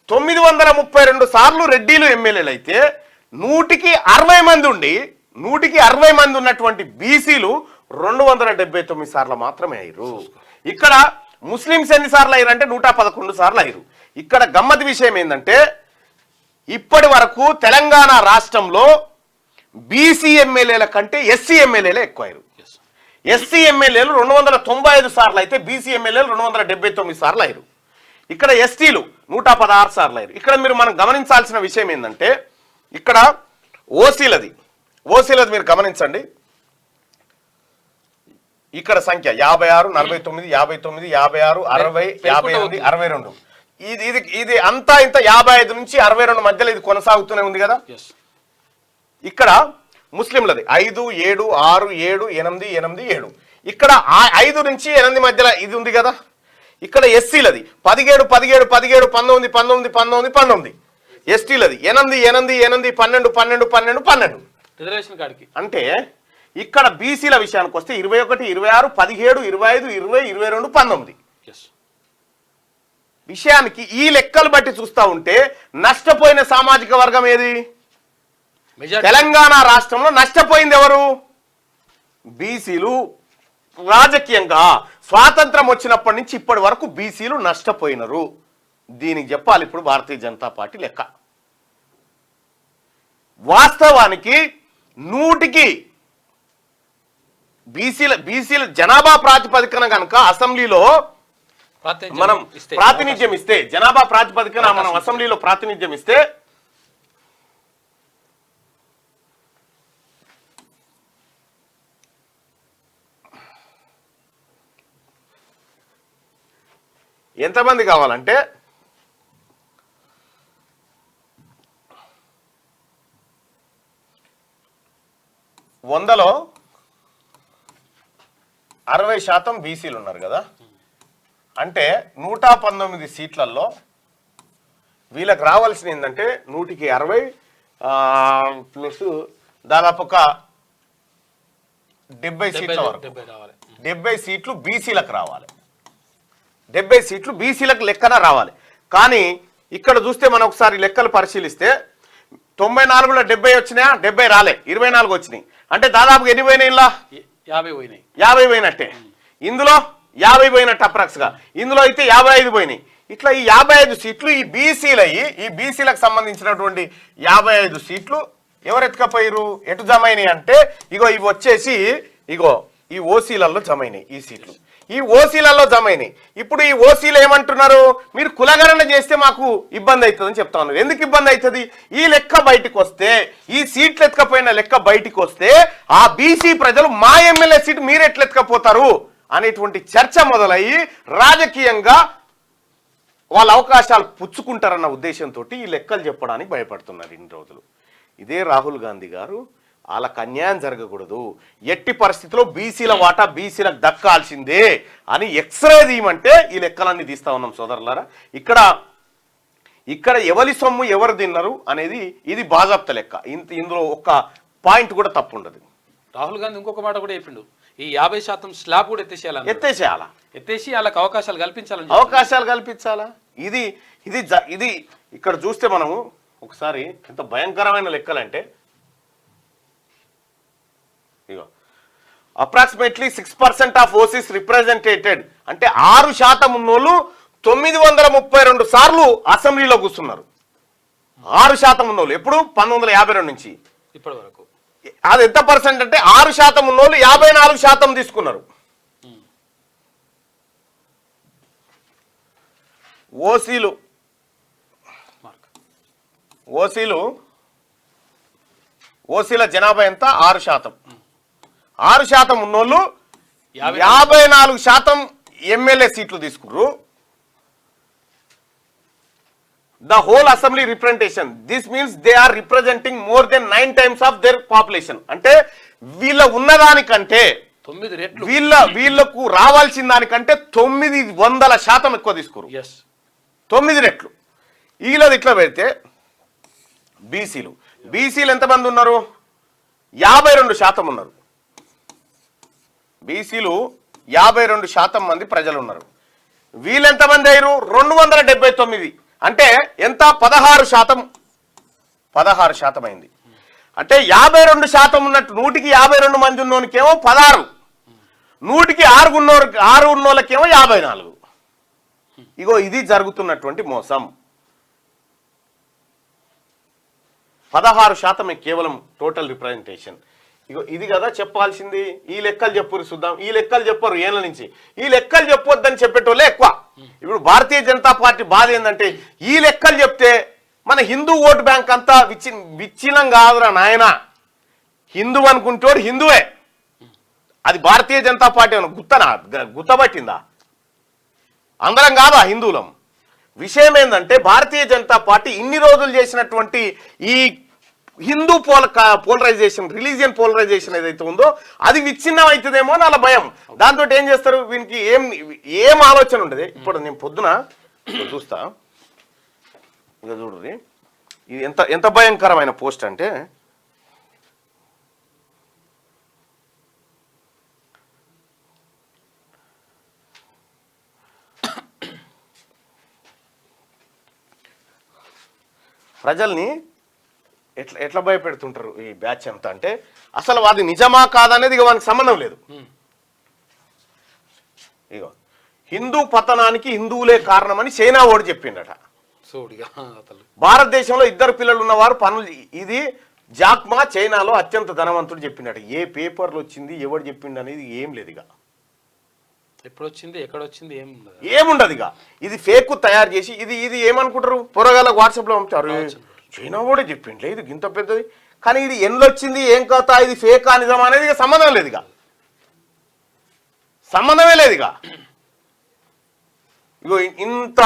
932 సార్లు రెడ్డిలు ఎమ్మెల్యేలు అయితే 160 మంది ఉండి 160 మంది ఉన్నటువంటి బీసీలు 279 సార్లు మాత్రమే అయ్యారు. ఇక్కడ ముస్లింస్ ఎన్ని సార్లు అయ్యారు అంటే 111 సార్లు అయ్యారు. ఇక్కడ గమ్మత్ విషయం ఏంటంటే ఇప్పటి వరకు తెలంగాణ రాష్ట్రంలో బీసీ ఎమ్మెల్యేల కంటే ఎస్సీ ఎమ్మెల్యేలే ఎక్కువ అయ్యారు. ఎస్సీ ఎమ్మెల్యేలు 295 సార్లు అయితే బీసీ ఎమ్మెల్యేలు 279 సార్లు అయ్యారు. ఇక్కడ ఎస్టీలు 116 సార్లు అయ్యారు. ఇక్కడ మనం గమనించాల్సిన విషయం ఏంటంటే ఇక్కడ ఓసీలది మీరు గమనించండి. ఇక్కడ సంఖ్య 56, 49, 59, 56, 60, 58, 62. ఇది అంతా ఇంత 55 నుంచి 62 మధ్యలో ఇది కొనసాగుతూనే ఉంది కదా. ఇక్కడ ముస్లింలది 5, 7, 6, 7, 8, 8, 7. ఇక్కడ 5 నుంచి 8 మధ్యలో ఇది ఉంది కదా. ఇక్కడ ఎస్సీలది 17, 17, 17, 19, 19, 19, 19. ఎస్టీలది 8, 8, 8, 12, 12, 12, 12. రిజర్వేషన్ కార్డుకి అంటే ఇక్కడ బీసీల విషయానికి వస్తే 21, 26, 17, 25, 20, 22, 19. విషయానికి ఈ లెక్కలు బట్టి చూస్తా ఉంటే నష్టపోయిన సామాజిక వర్గం ఏది? తెలంగాణ రాష్ట్రంలో నష్టపోయింది ఎవరు? బీసీలు. రాజకీయంగా స్వాతంత్రం వచ్చినప్పటి నుంచి ఇప్పటి వరకు బీసీలు నష్టపోయినరు. దీనికి చెప్పాలి ఇప్పుడు భారతీయ జనతా పార్టీ లెక్క. వాస్తవానికి 100కి బీసీల జనాభా ప్రాతిపదికన కనుక అసెంబ్లీలో మనం ప్రాతినిధ్యం ఇస్తే, జనాభా ప్రాతిపదికన మనం అసెంబ్లీలో ప్రాతినిధ్యం ఇస్తే ఎంతమంది కావాలంటే 100లో 60% బీసీలు ఉన్నారు కదా. అంటే 119 సీట్లలో వీళ్ళకి రావాల్సింది ఏంటంటే 100కి 60 ప్లస్ దాదాపు ఒక 70 సీట్ల వరకు 70 సీట్లు బీసీలకు రావాలి. 70 సీట్లు బీసీలకు లెక్కన రావాలి. కానీ ఇక్కడ చూస్తే మనం ఒకసారి లెక్కలు పరిశీలిస్తే 94లో 70 వచ్చినాయా? 70 రాలే, 24 వచ్చినాయి. అంటే దాదాపుగా ఎన్ని పోయినాయి? ఇలా 50 పోయినట్టే. ఇందులో 50 పోయినట్టు అప్రాక్స్గా. ఇందులో అయితే 55 పోయినాయి. ఇట్లా ఈ 55 సీట్లు ఈ బీసీలు అయ్యి ఈ బీసీలకు సంబంధించినటువంటి 55 సీట్లు ఎవరు ఎత్తుకపోయారు, ఎటు జమ అయినాయి అంటే ఇగో ఇవి వచ్చేసి ఇగో ఈ ఓసీలలో జమ అయినాయి. ఈ సీట్లు ఈ ఓసీలలో జమ అయినాయి. ఇప్పుడు ఈ ఓసీలు ఏమంటున్నారు, మీరు కులగణన చేస్తే మాకు ఇబ్బంది అవుతుందని చెప్తా ఉన్నారు. ఎందుకు ఇబ్బంది అవుతుంది? ఈ లెక్క బయటకు వస్తే, ఈ సీట్లు ఎత్తుకపోయిన లెక్క బయటకు వస్తే ఆ బీసీ ప్రజలు మా ఎమ్మెల్యే సీటు మీరు ఎట్లా ఎత్తుకపోతారు అనేటువంటి చర్చ మొదలయ్యి రాజకీయంగా వాళ్ళ అవకాశాలు పుచ్చుకుంటారన్న ఉద్దేశంతో ఈ లెక్కలు చెప్పడానికి భయపడుతున్నారు ఇన్ని రోజులు. ఇదే రాహుల్ గాంధీ గారు వాళ్ళకు అన్యాయం జరగకూడదు, ఎట్టి పరిస్థితిలో బీసీల వాటా బీసీలకు దక్కాల్సిందే అని ఎక్స్రే తీయమంటే ఈ లెక్కలన్నీ తీస్తా ఉన్నాం సోదరులారా. ఇక్కడ ఎవరి సొమ్ము ఎవరు తిన్నారు అనేది ఇది బాజాప్త లెక్క. ఇందులో ఒక్క పాయింట్ కూడా తప్పు ఉండదు. రాహుల్ గాంధీ ఇంకొక మాట కూడా చెప్పిండు, ఈ 50% స్లాబ్ కూడా ఎత్తేసేయాలి, ఎత్తేసి వాళ్ళకి అవకాశాలు కల్పించాలని అవకాశాలు కల్పించాలా. ఇది ఇది ఇది ఇక్కడ చూస్తే మనము ఒకసారి ఎంత భయంకరమైన లెక్కలంటే ఇగో అప్రాక్సిమేట్లీ 6% ఆఫ్ ఓసీస్ రిప్రజెంటేటెడ్ అంటే 6% ఉన్నోళ్ళు 932 సార్లు అసెంబ్లీలో కూర్చున్నారు. 6% ఉన్నోళ్ళు ఎప్పుడు 1952 నుంచి ఇప్పటి వరకు. అది ఎంత పర్సెంట్ అంటే 6% ఉన్నోళ్ళు 54% తీసుకున్నారు. ఓసీల జనాభా ఎంత? 6%. 6% ఉన్నోళ్ళు 54% ఎమ్మెల్యే సీట్లు తీసుకున్నారు. The whole assembly representation. This means they are representing more than 9 times of their population. అంటే వీళ్ళ ఉన్నదానికంటే 9 రెట్లు వీళ్ళకు రావాల్సిన దానికంటే 900% ఎక్కువ తీసుకురు. 9 రెట్లు. వీళ్ళది ఇట్లా పెడితే బీసీలు ఎంతమంది ఉన్నారు? 52% ఉన్నారు. బీసీలు 52% మంది ప్రజలు ఉన్నారు. వీళ్ళు ఎంతమంది అయ్యారు? 279. అంటే ఎంత? 16% అయింది. అంటే 52% ఉన్నట్టు 100కి 52 మంది ఉన్నోనికేమో 16, 100కి 6 ఉన్నోళ్ళకేమో 54. ఇగో ఇది జరుగుతున్నటువంటి మోసం. 16% కేవలం టోటల్ రిప్రజెంటేషన్. ఇగో ఇది కదా చెప్పాల్సింది. ఈ లెక్కలు చెప్పురు చూద్దాం. ఈ లెక్కలు చెప్పరు ఏళ్ళ నుంచి. ఈ లెక్కలు చెప్పొద్దని చెప్పేటోళ్ళే ఎక్కువ. ఇప్పుడు భారతీయ జనతా పార్టీ బాధ ఏంటంటే ఈ లెక్కలు చెప్తే మన హిందూ ఓటు బ్యాంక్ అంతా విచ్ఛిన్నం కాదురా నాయన. హిందూ అనుకుంటోడు హిందువే. అది భారతీయ జనతా పార్టీ గుత్తబట్టిందా? అందరం కాదా హిందువులం? విషయం ఏంటంటే భారతీయ జనతా పార్టీ ఇన్ని రోజులు చేసినటువంటి ఈ హిందూ పోలరైజేషన్, రిలీజియన్ పోలరైజేషన్ ఏదైతే ఉందో అది విచ్ఛిన్నం అవుతుందేమో అని అలా భయం. దాంతో ఏం చేస్తారు? వీనికి ఏం ఆలోచన ఉండదు. ఇప్పుడు నేను పొద్దున చూస్తా, ఇక చూడండి ఇది ఎంత భయంకరమైన పోస్ట్ అంటే ప్రజల్ని ఎట్లా భయపెడుతుంటారు ఈ బ్యాచ్ అంతా అంటే అసలు అది నిజమా కాదనేది ఇక మనకి సంబంధం లేదు. ఇగో హిందూ పతనానికి హిందువులే కారణమని చైనా ఓడి చెప్పిండట. భారతదేశంలో 2 పిల్లలు ఉన్నవారు పనులు ఇది జాక్మా చైనాలో అత్యంత ధనవంతుడు చెప్పిండట. ఏ పేపర్లు వచ్చింది, ఎవడు చెప్పిండు అనేది ఏం లేదు. ఇక ఎప్పుడు వచ్చింది, ఎక్కడ వచ్చింది ఏముండదు. ఇక ఇది ఫేక్ తయారు చేసి ఇది ఏమనుకుంటారు? పొరగాలకు వాట్సాప్లో పంపుతారు. చైనా కూడా చెప్పిండే ఇది ఇంత పెద్దది, కానీ ఇది ఎన్ని వచ్చింది, ఏం కథ, ఇది ఫేక్ నిజం అనేది ఇక సంబంధం లేదు. ఇక సంబంధమే లేదు. ఇగో ఇంత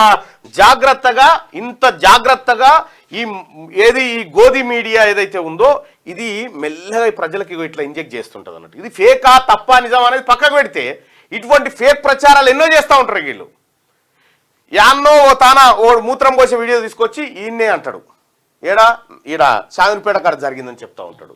జాగ్రత్తగా ఈ గోధి మీడియా ఏదైతే ఉందో ఇది మెల్లగా ప్రజలకు ఇట్లా ఇంజెక్ట్ చేస్తుంటది అన్నట్టు. ఇది ఫేకా తప్ప నిజం అనేది పక్కకు పెడితే ఇటువంటి ఫేక్ ప్రచారాలు ఎన్నో చేస్తూ ఉంటారు వీళ్ళు. యాన్నో ఓ మూత్రం పోసే వీడియో తీసుకొచ్చి ఈయన్నే అంటాడు, ఈడ షాగునిపేట కాడ జరిగిందని చెప్తా ఉంటాడు.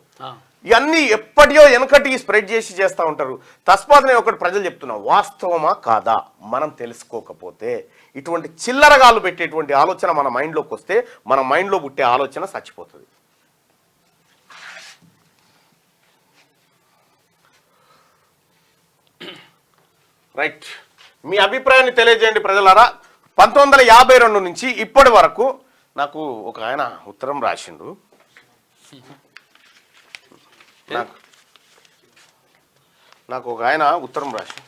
ఇవన్నీ ఎప్పటియో వెనకటి స్ప్రెడ్ చేస్తూ ఉంటారు. తస్మాత్ నేను ఒకటి ప్రజలు చెప్తున్నా, వాస్తవమా కాదా మనం తెలుసుకోకపోతే ఇటువంటి చిల్లరగాళ్ళు పెట్టేటువంటి ఆలోచన మన మైండ్లోకి వస్తే మన మైండ్లో పుట్టే ఆలోచన చచ్చిపోతుంది. రైట్, మీ అభిప్రాయాన్ని తెలియజేయండి ప్రజలారా. 1952 నుంచి ఇప్పటి వరకు నాకు ఒక ఆయన ఉత్తరం రాసిండు. నాకు ఒక ఆయన ఉత్తరం రాసి,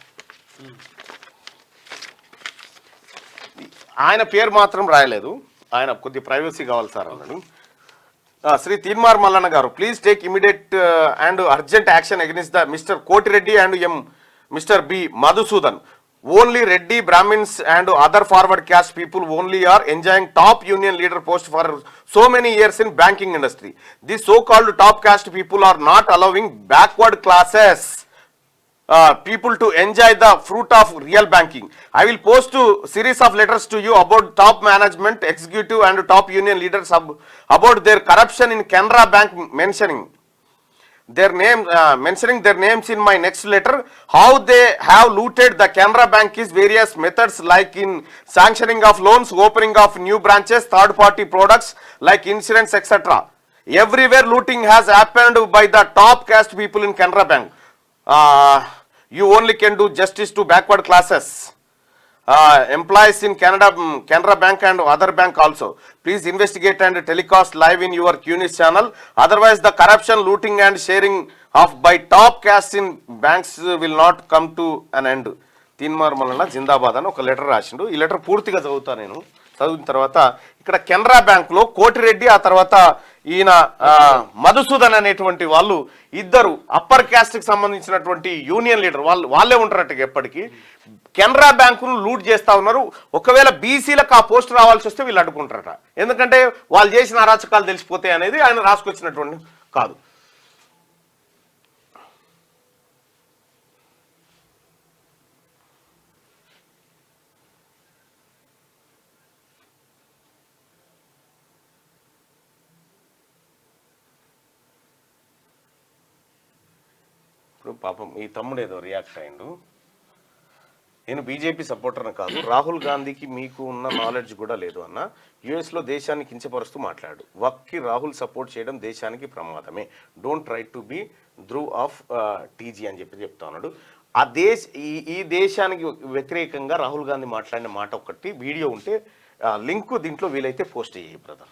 ఆయన పేరు మాత్రం రాయలేదు, ఆయన కొద్ది ప్రైవసీ కావాలి సార్ అన్నాడు. శ్రీ తీన్మార్ మల్లన్న గారు, please take immediate and urgent action against the mister Kotireddy and mister B Madhusudan. Only Reddy, Brahmins and other forward caste people only are enjoying top union leader post for so many years in banking industry. These so-called top caste people are not allowing backward classes people to enjoy the fruit of real banking. I will post a series of letters to you about top management, executive and top union leaders about their corruption in Canara Bank, mentioning their name, mentioning their names in my next letter. How they have looted the Canara Bank is various methods like in sanctioning of loans, opening of new branches, third party products like insurance, etc. Everywhere looting has happened by the top caste people in Canara Bank. You only can do justice to backward classes. Employees in Canara Bank and other bank also. Please investigate and telecast live in your QNews channel. Otherwise, the corruption, looting and sharing of by top caste in banks will not come to an end. Teenmar Mallanna జిందాబాద్ అని ఒక లెటర్ రాసిండు. ఈ లెటర్ పూర్తిగా చదువుతా నేను. చదివిన తర్వాత ఇక్కడ కెనరా బ్యాంకులో కోటిరెడ్డి ఆ తర్వాత ఈయన మధుసూదన్ అనేటువంటి వాళ్ళు ఇద్దరు అప్పర్ క్యాస్ట్కి సంబంధించినటువంటి యూనియన్ లీడర్ వాళ్ళే ఉంటారట ఎప్పటికీ. కెనరా బ్యాంకును లూట్ చేస్తా ఉన్నారు. ఒకవేళ బీసీలకు ఆ పోస్ట్ రావాల్సి వస్తే వీళ్ళు అడ్డుకుంటారట. ఎందుకంటే వాళ్ళు చేసిన అరాచకాలు తెలిసిపోతాయి అనేది ఆయన రాసుకొచ్చినటువంటి కాదు. ఇప్పుడు పాపం ఈ తమ్ముడు ఏదో రియాక్ట్ అయ్యిండు. నేను బీజేపీ సపోర్టర్ని కాదు, రాహుల్ గాంధీకి మీకు ఉన్న నాలెడ్జ్ కూడా లేదు అన్న. యుఎస్లో దేశాన్ని కించపరుస్తూ మాట్లాడు. వక్కి రాహుల్ సపోర్ట్ చేయడం దేశానికి ప్రమాదమే. Don't try to be Dhruv of TG అని చెప్తా ఉన్నాడు. ఆ ఈ దేశానికి వ్యతిరేకంగా రాహుల్ గాంధీ మాట్లాడిన మాట ఒకటి వీడియో ఉంటే లింక్ దీంట్లో వీలైతే పోస్ట్ చేయి బ్రదర్.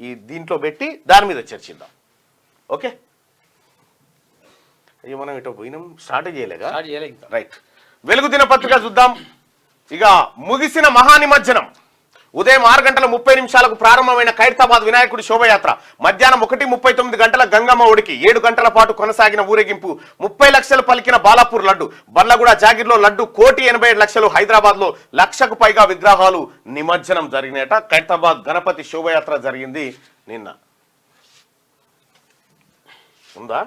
ఈ దీంట్లో పెట్టి దాని మీద చర్చిద్దాం. ఓకే, అయ్యో మనం ఇటో పోయినాం, స్టార్ట్ చేయలేగా. రైట్, వెలుగు దినపత్రిక చూద్దాం. ఇక ముగిసిన మహానిమజ్జనం. ఉదయం 6 గంటల 30 నిమిషాలకు ప్రారంభమైన ఖైరతాబాద్ వినాయకుడి శోభయాత్ర మధ్యాహ్నం 1:39 గంటల గంగమ్మ ఒడికి 7 గంటల పాటు కొనసాగిన ఊరేగింపు. 30 లక్షలు పలికిన బాలాపూర్ లడ్డు, బండ్లగూడ జాగిర్లో లడ్డు, 1,87,00,000 హైదరాబాద్ లో 1,00,000కు పైగా విగ్రహాలు నిమజ్జనం జరిగినట. ఖైరతాబాద్ గణపతి శోభయాత్ర జరిగింది నిన్న. ఉందా?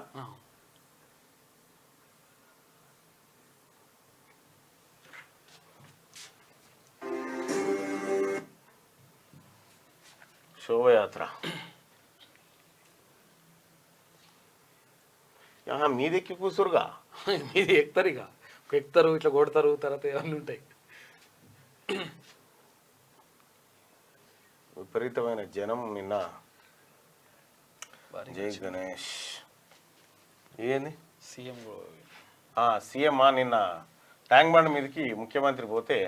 శోభయాత్ర మీదెక్కి కూసురుగా, మీది ఎక్కుతారు, ఇక ఎక్కుతారు, ఇట్లా కొడతారు, తర్వాత ఇవన్నీ ఉంటాయి. విపరీతమైన జనం నిన్న. జై గణేష్. ఏంది సీఎం నిన్న ట్యాంక్ బండ్ మీదకి ముఖ్యమంత్రి పోతే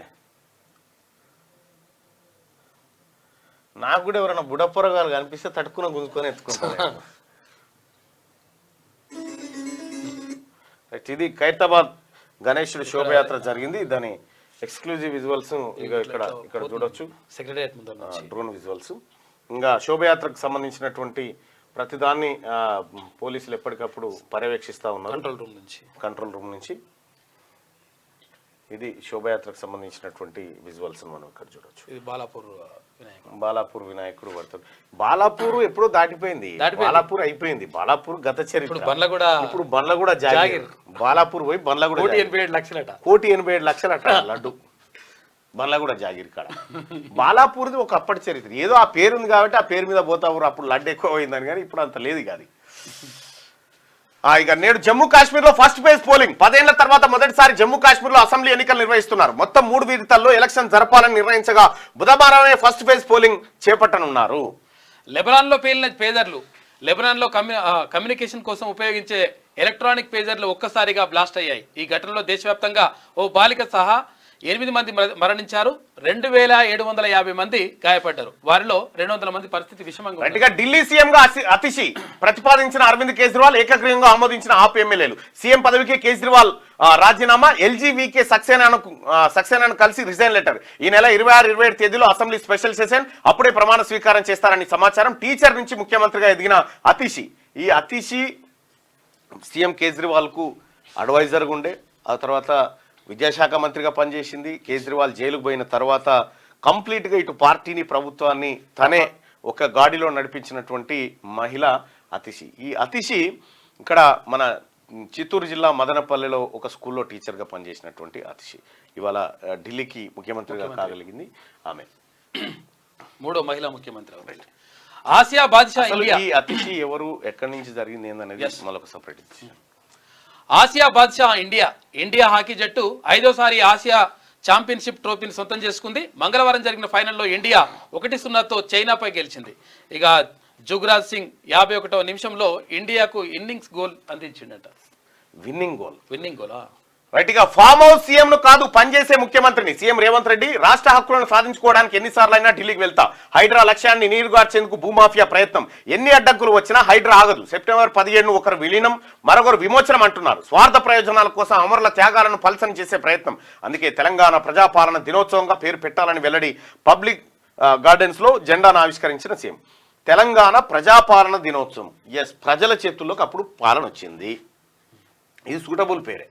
నాకు కూడా ఎవరైనా బుడపొరగాలు కనిపిస్తే తట్టుకున్న గుంజుకొని ఎత్తుకుంటారు. ఇది ఖైరతాబాద్ గణేశుడి శోభయాత్ర జరిగింది. దాని ఎక్స్క్లూజివ్ విజువల్స్ ఇక్కడ చూడొచ్చు. Secretariat drone visuals. ఇంకా శోభయాత్రకు సంబంధించినటువంటి ప్రతిదాన్ని పోలీసులు ఎప్పటికప్పుడు పర్యవేక్షిస్తూ ఉన్నారు కంట్రోల్ రూమ్ నుంచి. ఇది శోభయాత్రకు సంబంధించినటువంటి విజువల్స్ మనం ఇక్కడ చూడొచ్చు. ఇది బాలాపూర్ వినాయకుడు పడుతుంది. బాలాపూర్ ఎప్పుడో దాటిపోయింది. బాలాపూర్ అయిపోయింది. బాలాపూర్ గత చరిత్ర. ఇప్పుడు బండ్లగూడ జాగిర్. బాలాపూర్ పోయి బండ్లగూడ 1,87,00,000 లడ్డు బండ్లగూడ జాగిర్ కాడ. బాలాపూర్ది ఒక అప్పటి చరిత్ర. ఏదో ఆ పేరుంది కాబట్టి ఆ పేరు మీద పోతా ఊరు. అప్పుడు లడ్డు ఎక్కువ అయిందని, కానీ ఇప్పుడు అంత లేదు కాదు. ఇక నేడు జమ్మూ కాశ్మీర్లో ఫస్ట్ ఫేజ్ పోలింగ్. 10 ఏళ్ల తర్వాత మొదటిసారి జమ్మూ కాశ్మీర్లో అసెంబ్లీ ఎన్నికలు నిర్వహిస్తున్నారు. మొత్తం 3 విడతల్లో ఎలక్షన్ జరపాలని నిర్ణయించగా బుధవారమే ఫస్ట్ ఫేజ్ పోలింగ్ చేపట్టనున్నారు. లెబనాన్లో పేలిన పేజర్లు. లెబనాన్లో కమ్యూనికేషన్ కోసం ఉపయోగించే ఎలక్ట్రానిక్ పేజర్లు ఒక్కసారిగా బ్లాస్ట్ అయ్యాయి. ఈ ఘటనలో దేశవ్యాప్తంగా ఓ బాలిక సహా 8 మంది మరణించారు. 2,750 మంది గాయపడ్డారు. వారిలో 200 మంది పరిస్థితి విషమంగా ఉంది. ఢిల్లీ సీఎం గా అతిశి ప్రతిపాదించిన అరవింద్ కేజ్రీవాల్ ఏకగ్రీవంగా ఆమోదించిన ఆప్ ఎమ్మెల్యేలు. సీఎం పదవికి కేజ్రీవాల్ రాజీనామా. ఎల్జీవీకే సక్సేనాను కలిసి రిజైన్ లెటర్. ఈ నెల 26-27 తేదీలో అసెంబ్లీ స్పెషల్ సెషన్. అప్పుడే ప్రమాణ స్వీకారం చేస్తారని సమాచారం. టీచర్ నుంచి ముఖ్యమంత్రిగా ఎదిగిన అతిశి. ఈ అతిశి సీఎం కేజ్రీవాల్ కు అడ్వైజర్గా ఉండే, ఆ తర్వాత విద్యాశాఖ మంత్రిగా పనిచేసింది. కేజ్రీవాల్ జైలుకు పోయిన తర్వాత కంప్లీట్గా ఇటు పార్టీని ప్రభుత్వాన్ని తనే ఒక గాడిలో నడిపించినటువంటి మహిళ అతిశి. ఈ అతిశి ఇక్కడ మన చిత్తూరు జిల్లా మదనపల్లెలో ఒక స్కూల్లో టీచర్గా పనిచేసినటువంటి అతిశి ఇవాళ ఢిల్లీకి ముఖ్యమంత్రిగా కాగలిగింది. ఆమె 3వ మహిళా ముఖ్యమంత్రి. ఆసియా బాద్షా అసలు ఇండియా. ఈ అతిథి ఎవరు, ఎక్కడి నుంచి జరిగింది ఏందనేది మళ్ళొక సపరేట్. ఆసియా బాద్షా ఇండియా హాకీ జట్టు 5వ ఆసియా ఛాంపియన్షిప్ ట్రోఫీని సొంతం చేసుకుంది. మంగళవారం జరిగిన ఫైనల్లో ఇండియా 1-0తో చైనాపై గెలిచింది. ఇక జుగ్రాజ్ సింగ్ 51వ నిమిషంలో ఇండియాకు ఇన్నింగ్స్ గోల్ అందించిండట. Winning goal. రైట్. ఇక ఫామ్ హౌస్ సీఎం ను కాదు, పనిచేసే ముఖ్యమంత్రిని. సీఎం రేవంత్ రెడ్డి రాష్ట్ర హక్కులను సాధించుకోవడానికి ఎన్నిసార్లైనా ఢిల్లీకి వెళ్తా. హైడ్రా లక్ష్యాన్ని నీరుగార్చేందుకు భూమాఫియా ప్రయత్నం. ఎన్ని అడ్డంకులు వచ్చినా హైడ్రా ఆగదు. సెప్టెంబర్ 17ను ఒకరు విలీనం, మరొకరు విమోచనం అంటున్నారు. స్వార్థ ప్రయోజనాల కోసం అమరుల త్యాగాలను పల్సన చేసే ప్రయత్నం. అందుకే తెలంగాణ ప్రజాపాలన దినోత్సవంగా పేరు పెట్టాలని వెల్లడి. పబ్లిక్ గార్డెన్స్ లో జెండాను ఆవిష్కరించిన సీఎం. తెలంగాణ ప్రజాపాలన దినోత్సవం. ఎస్, ప్రజల చేతుల్లోకి అప్పుడు పాలన వచ్చింది. ఇది సూటబుల్ పేరే.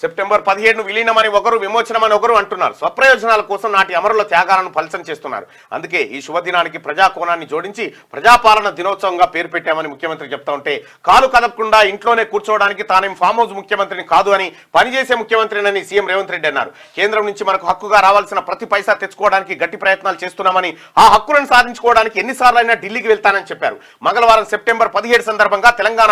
సెప్టెంబర్ 17ను విలీనమని ఒకరు, విమోచనమని ఒకరు అంటున్నారు. స్వప్రయోజనాల కోసం నాటి అమరుల త్యాగాలను పలసం చేస్తున్నారు. అందుకే ఈ శుభదినానికి ప్రజా కోణాన్ని జోడించి ప్రజాపాలన దినోత్సవంగా పేరు పెట్టామని ముఖ్యమంత్రి చెప్తా ఉంటే, కాలు కదపకుండా ఇంట్లోనే కూర్చోవడానికి తానేం ఫామ్ హౌస్ ముఖ్యమంత్రిని కాదు అని, పనిచేసే ముఖ్యమంత్రిని సీఎం రేవంత్ రెడ్డి అన్నారు. కేంద్రం నుంచి మనకు హక్కుగా రావాల్సిన ప్రతి పైసా తెచ్చుకోవడానికి గట్టి ప్రయత్నాలు చేస్తున్నామని, ఆ హక్కులను సాధించుకోవడానికి ఎన్నిసార్లైనా ఢిల్లీకి వెళ్తానని చెప్పారు. మంగళవారం సెప్టెంబర్ 17 సందర్భంగా తెలంగాణ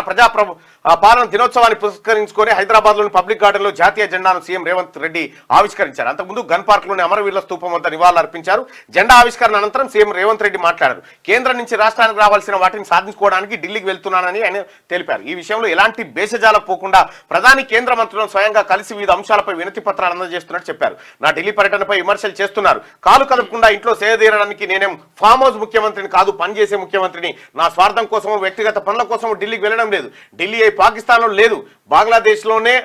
పాలన దినోత్సవాన్ని పురస్కరించుకొని హైదరాబాద్లోని పబ్లిక్ గార్డెన్లో జాతీయ జెండాను సీఎం రేవంత్ రెడ్డి ఆవిష్కరించారు. అంతకుముందు గన్ పార్క్లోని అమరవీరుల స్తూపం వద్ద నివాళులర్పించారు. జెండా ఆవిష్కరణ అనంతరం సీఎం రేవంత్ రెడ్డి మాట్లాడారు. కేంద్రం నుంచి రాష్ట్రానికి రావాల్సిన వాటిని సాధించుకోవడానికి ఢిల్లీకి వెళ్తున్నానని ఆయన తెలిపారు. ఈ విషయంలో ఎలాంటి బేసజాలకు పోకుండా ప్రధాని కేంద్ర మంత్రులను స్వయంగా కలిసి వివిధ అంశాలపై వినతి పత్రాలు అందజేస్తున్నట్టు చెప్పారు. నా ఢిల్లీ పర్యటనపై విమర్శలు చేస్తున్నారు. కాలు కదపకుండా ఇంట్లో సేదీరడానికి నేనేం ఫామ్ హౌస్ ముఖ్యమంత్రిని కాదు, పనిచేసే ముఖ్యమంత్రిని. నా స్వార్థం కోసమో వ్యక్తిగత పనుల కోసమో ఢిల్లీకి వెళ్ళడం లేదు. ఢిల్లీ పాకిస్తాన్లో లేదు, బంగ్లాదేశ్ లోనే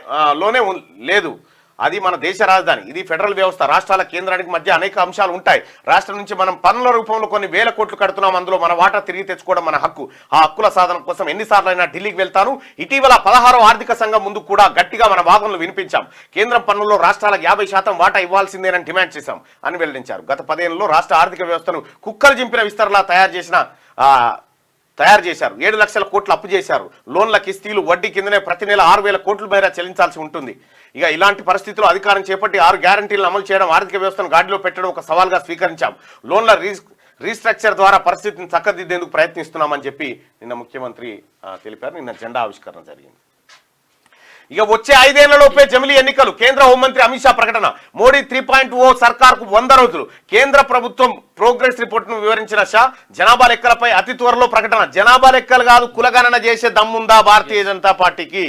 లేదు. అది మన దేశ రాజధాని. ఇది ఫెడరల్ వ్యవస్థ. రాష్ట్రాల కేంద్రానికి మధ్య అనేక అంశాలు ఉంటాయి. రాష్ట్రం నుంచి మనం పన్నుల రూపంలో కొన్ని వేల కోట్లు కడుతున్నాం. అందులో మన వాటా తిరిగి తెచ్చుకోవడం మన హక్కు. ఆ హక్కుల సాధన కోసం ఎన్నిసార్లైనా ఢిల్లీకి వెళ్తాను. ఇటీవల 16వ ఆర్థిక సంఘం ముందు కూడా గట్టిగా మన వాదనలు వినిపించాం. కేంద్రం పన్నుల్లో రాష్ట్రాలకు 50% వాటా ఇవ్వాల్సిందేనని డిమాండ్ చేశాం అని వెల్లడించారు. గత 10 ఏళ్లలో రాష్ట్ర ఆర్థిక వ్యవస్థను కుక్కలు జింపిన విస్తరలా తయారు చేశారు. 7 లక్షల కోట్లు అప్పు చేశారు. లోన్ల కిస్తీలు వడ్డీ కిందనే ప్రతి నెల 6,000 కోట్ల మేర చెల్లించాల్సి ఉంటుంది. ఇక ఇలాంటి పరిస్థితుల్లో అధికారం చేపట్టి 6 గ్యారంటీలను అమలు చేయడం, ఆర్థిక వ్యవస్థను గాడిలో పెట్టడం ఒక సవాల్గా స్వీకరించాం. లోన్ల రీస్ట్రక్చర్ ద్వారా పరిస్థితిని చక్కదిద్దేందుకు ప్రయత్నిస్తున్నామని చెప్పి నిన్న ముఖ్యమంత్రి తెలిపారు. నిన్న జెండా ఆవిష్కరణ జరిగింది. ఇక వచ్చే 5 ఏళ్లలోపే జమిలీ ఎన్నికలు. కేంద్ర హోంమంత్రి అమిత్ షా ప్రకటన. మోడీ 3.0 సర్కార్కు 100 రోజులు. కేంద్ర ప్రభుత్వం ప్రోగ్రెస్ రిపోర్ట్ను వివరించిన షా, జనాభా లెక్కలపై అతి త్వరలో ప్రకటన. జనాభా లెక్కలు కాదు, కులగణన చేసే దమ్ముందా భారతీయ జనతా పార్టీకి?